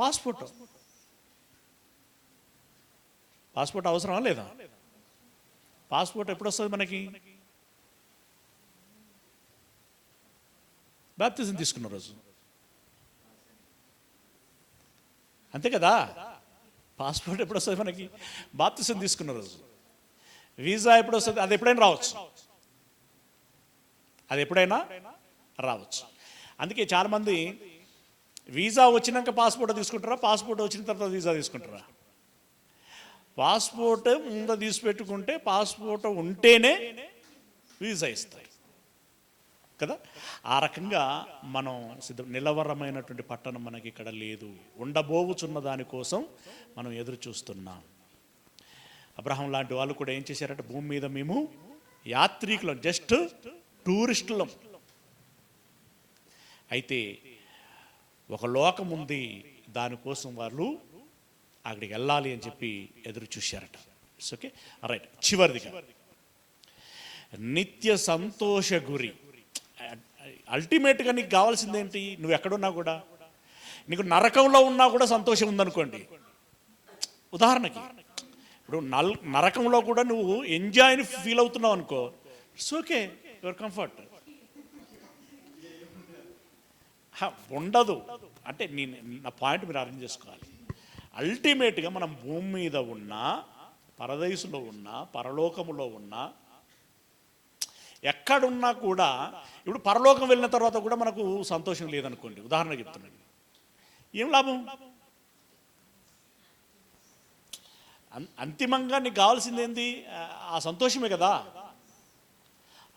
పాస్పోర్ట్ అవసరమా లేదా? పాస్పోర్ట్ ఎప్పుడు వస్తుంది మనకి? బాప్తిజం తీసుకున్న రోజు, అంతే కదా. పాస్పోర్ట్ ఎప్పుడు వస్తుంది మనకి? బాప్తిజం తీసుకున్న రోజు. వీసా ఎప్పుడు వస్తుంది? అది ఎప్పుడైనా రావచ్చు. అది ఎప్పుడైనా రావచ్చు. అందుకే చాలామంది వీసా వచ్చినాక పాస్పోర్ట్ తీసుకుంటారా, పాస్పోర్ట్ వచ్చిన తర్వాత వీసా తీసుకుంటారా? పాస్పోర్ట్ ముందు తీసి పెట్టుకుంటే పాస్పోర్ట్ ఉంటేనే వీసా ఇస్తాయి కదా. ఆ రకంగా మనం నిలవరమైనటువంటి పట్టణం మనకి ఇక్కడ లేదు. ఉండబోవుచున్న దానికోసం మనం ఎదురు చూస్తున్నాం. అబ్రహాం లాంటి వాళ్ళు కూడా ఏం చేశారంటే, భూమి మీద మేము యాత్రికులం, జస్ట్ టూరిస్టులం. అయితే ఒక లోకం ఉంది, దానికోసం వాళ్ళు అక్కడికి వెళ్ళాలి అని చెప్పి ఎదురు చూశారట. It's okay, right. చివరిదిగా నిత్య సంతోష గురి. అల్టిమేట్గా నీకు కావాల్సిందేంటి? నువ్వు ఎక్కడున్నా కూడా, నీకు నరకంలో ఉన్నా కూడా సంతోషం ఉందనుకోండి. ఉదాహరణకి ఇప్పుడు నరకంలో కూడా నువ్వు ఎంజాయ్ని ఫీల్ అవుతున్నావు అనుకో, ఇట్స్ ఓకే, యువర్ కంఫర్ట్. ఉండదు అంటే నా పాయింట్ మీరు అర్థం చేసుకోవాలి. అల్టిమేట్గా మనం భూమి మీద ఉన్నా, పరదేశంలో ఉన్నా, పరలోకములో ఉన్నా, ఎక్కడున్నా కూడా, ఇప్పుడు పరలోకం వెళ్ళిన తర్వాత కూడా మనకు సంతోషం లేదనుకోండి, ఉదాహరణ చెప్తున్నాను, ఏం లాభం? అంతిమంగా నీకు కావాల్సింది ఏంది? ఆ సంతోషమే కదా.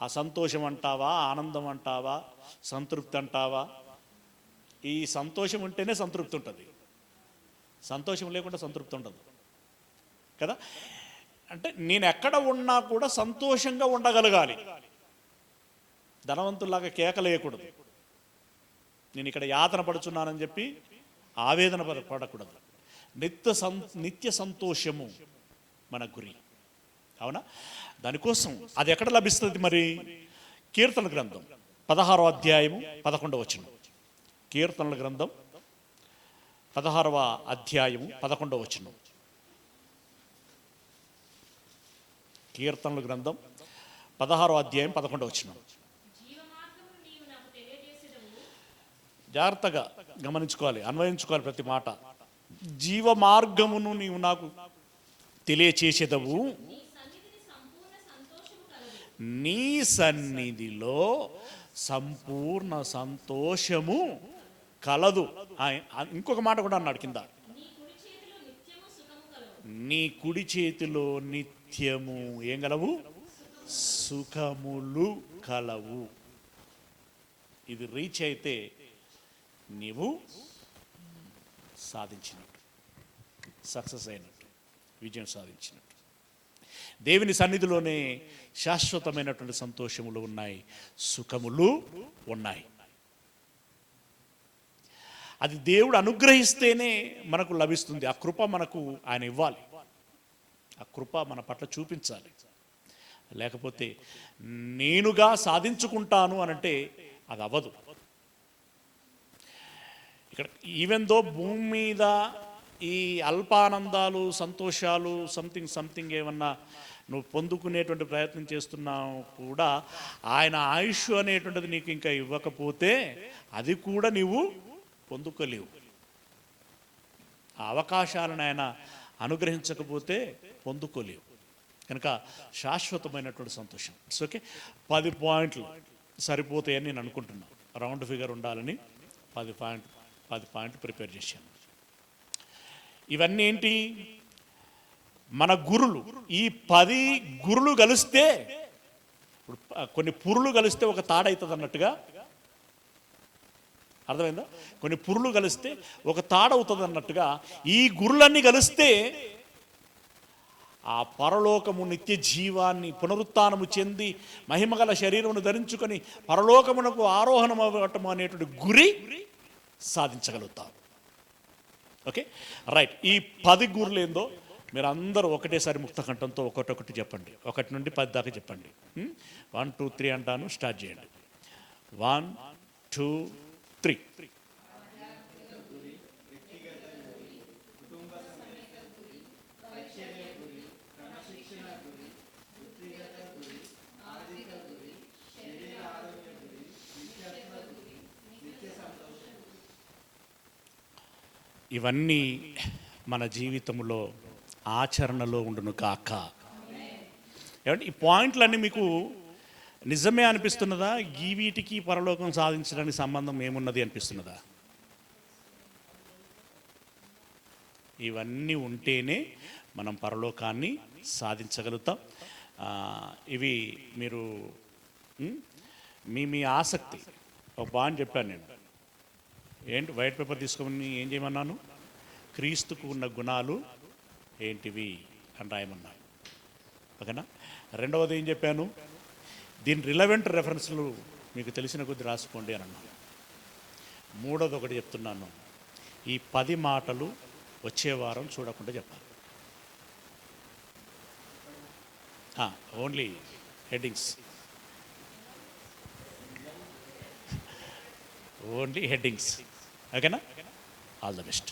ఆ సంతోషం అంటావా, ఆనందం అంటావా, సంతృప్తి అంటావా? ఈ సంతోషం ఉంటేనే సంతృప్తి ఉంటుంది, సంతోషం లేకుండా సంతృప్తి ఉండదు కదా. అంటే నేను ఎక్కడ ఉన్నా కూడా సంతోషంగా ఉండగలగాలి. ధనవంతుల్లాగా కేకలేయకూడదు. నేను ఇక్కడ యాతన పడుచున్నానని చెప్పి ఆవేదన పడకూడదు. నిత్య సంతోషము మన గురి, అవునా? దానికోసం అది ఎక్కడ లభిస్తుంది మరి? కీర్తన గ్రంథం 16వ అధ్యాయము 11వ వచనం. కీర్తనల గ్రంథం 16వ అధ్యాయము 11వ వచనం. కీర్తనల గ్రంథం 16వ అధ్యాయం 11వ వచనం. జాగ్రత్తగా గమనించుకోవాలి, అన్వయించుకోవాలి ప్రతి మాట. జీవ మార్గమును నీవు నాకు తెలియచేసేదవు, నీ సన్నిధిలో సంపూర్ణ సంతోషము కలదు. ఇంకొక మాట కూడా అన్నాడు కింద, నీ కుడి చేతిలో నిత్యము ఏం కలవు? సుఖములు కలవు. ఇది రీచ్ అయితే నీవు సాధించినట్టు, సక్సెస్ అయినట్టు, విజయం సాధించినట్టు. దేవుని సన్నిధిలోనే శాశ్వతమైనటువంటి సంతోషములు ఉన్నాయి, సుఖములు ఉన్నాయి. అది దేవుడు అనుగ్రహిస్తేనే మనకు లభిస్తుంది. ఆ కృప మనకు ఆయన ఇవ్వాలి, ఆ కృప మన పట్ల చూపించాలి. లేకపోతే నేనుగా సాధించుకుంటాను అనంటే అది అవ్వదు. ఇక్కడ ఈవెన్ దో భూమి మీద ఈ అల్పానందాలు, సంతోషాలు, సంథింగ్ ఏమన్నా నువ్వు పొందుకునేటువంటి ప్రయత్నం చేస్తున్నావు కూడా, ఆయన ఆయుష్ అనేటువంటిది నీకు ఇంకా ఇవ్వకపోతే అది కూడా నీవు పొందుకోలేవు. ఆ అవకాశాలను ఆయన అనుగ్రహించకపోతే పొందుకోలేవు. కనుక శాశ్వతమైనటువంటి సంతోషం. It's okay. 10 పాయింట్లు సరిపోతాయని నేను అనుకుంటున్నాను. రౌండ్ ఫిగర్ ఉండాలని 10 పాయింట్లు ప్రిపేర్ చేశాను. ఇవన్నీ ఏంటి? మన గురులు. ఈ 10 గురులు కలిస్తే, ఇప్పుడు కొన్ని పురులు కలిస్తే ఒక తాడవుతుంది అన్నట్టుగా, అర్థమైందా? కొన్ని పురులు కలిస్తే ఒక తాడవుతుంది అన్నట్టుగా ఈ గురులన్నీ కలిస్తే ఆ పరలోకము నిత్య జీవాన్ని పునరుత్థానము చెంది మహిమగల శరీరమును ధరించుకొని పరలోకమునకు ఆరోహణం అవ్వటం అనేటువంటి గురి సాధించగలుగుతాం. Okay, right. ఈ 10 గురులు ఏందో మీరు అందరూ ఒకటేసారి ముక్త కంఠంతో ఒకటొకటి చెప్పండి. 1 నుండి 10 దాకా చెప్పండి. 1 2 3 అంటాను, స్టార్ట్ చేయండి. 1 2 3. ఇవన్నీ మన జీవితంలో ఆచరణలో ఉండును కాక. ఏమంటే ఈ పాయింట్లన్నీ మీకు నిజమే అనిపిస్తున్నదా? ఈ వీటికి పరలోకం సాధించడానికి సంబంధం ఏమున్నది అనిపిస్తున్నదా? ఇవన్నీ ఉంటేనే మనం పరలోకాన్ని సాధించగలుగుతాం. ఇవి మీరు మీ మీ ఆసక్తి. ఒక బాగా చెప్పాను నేను. ఏంటి వైట్ పేపర్ తీసుకొని ఏం చేయమన్నాను? క్రీస్తుకు ఉన్న గుణాలు ఏంటివి అని రాయమన్నాను. ఓకేనా? రెండవది ఏం చెప్పాను? దీని రిలవెంట్ రెఫరెన్స్లు మీకు తెలిసిన కొద్ది రాసుకోండి అని అన్నాను. మూడోది ఒకటి చెప్తున్నాను, ఈ 10 మాటలు వచ్చే వారం చూడకుండా చెప్పాలి. Only headings, only headings. ఓకేనా? All the best.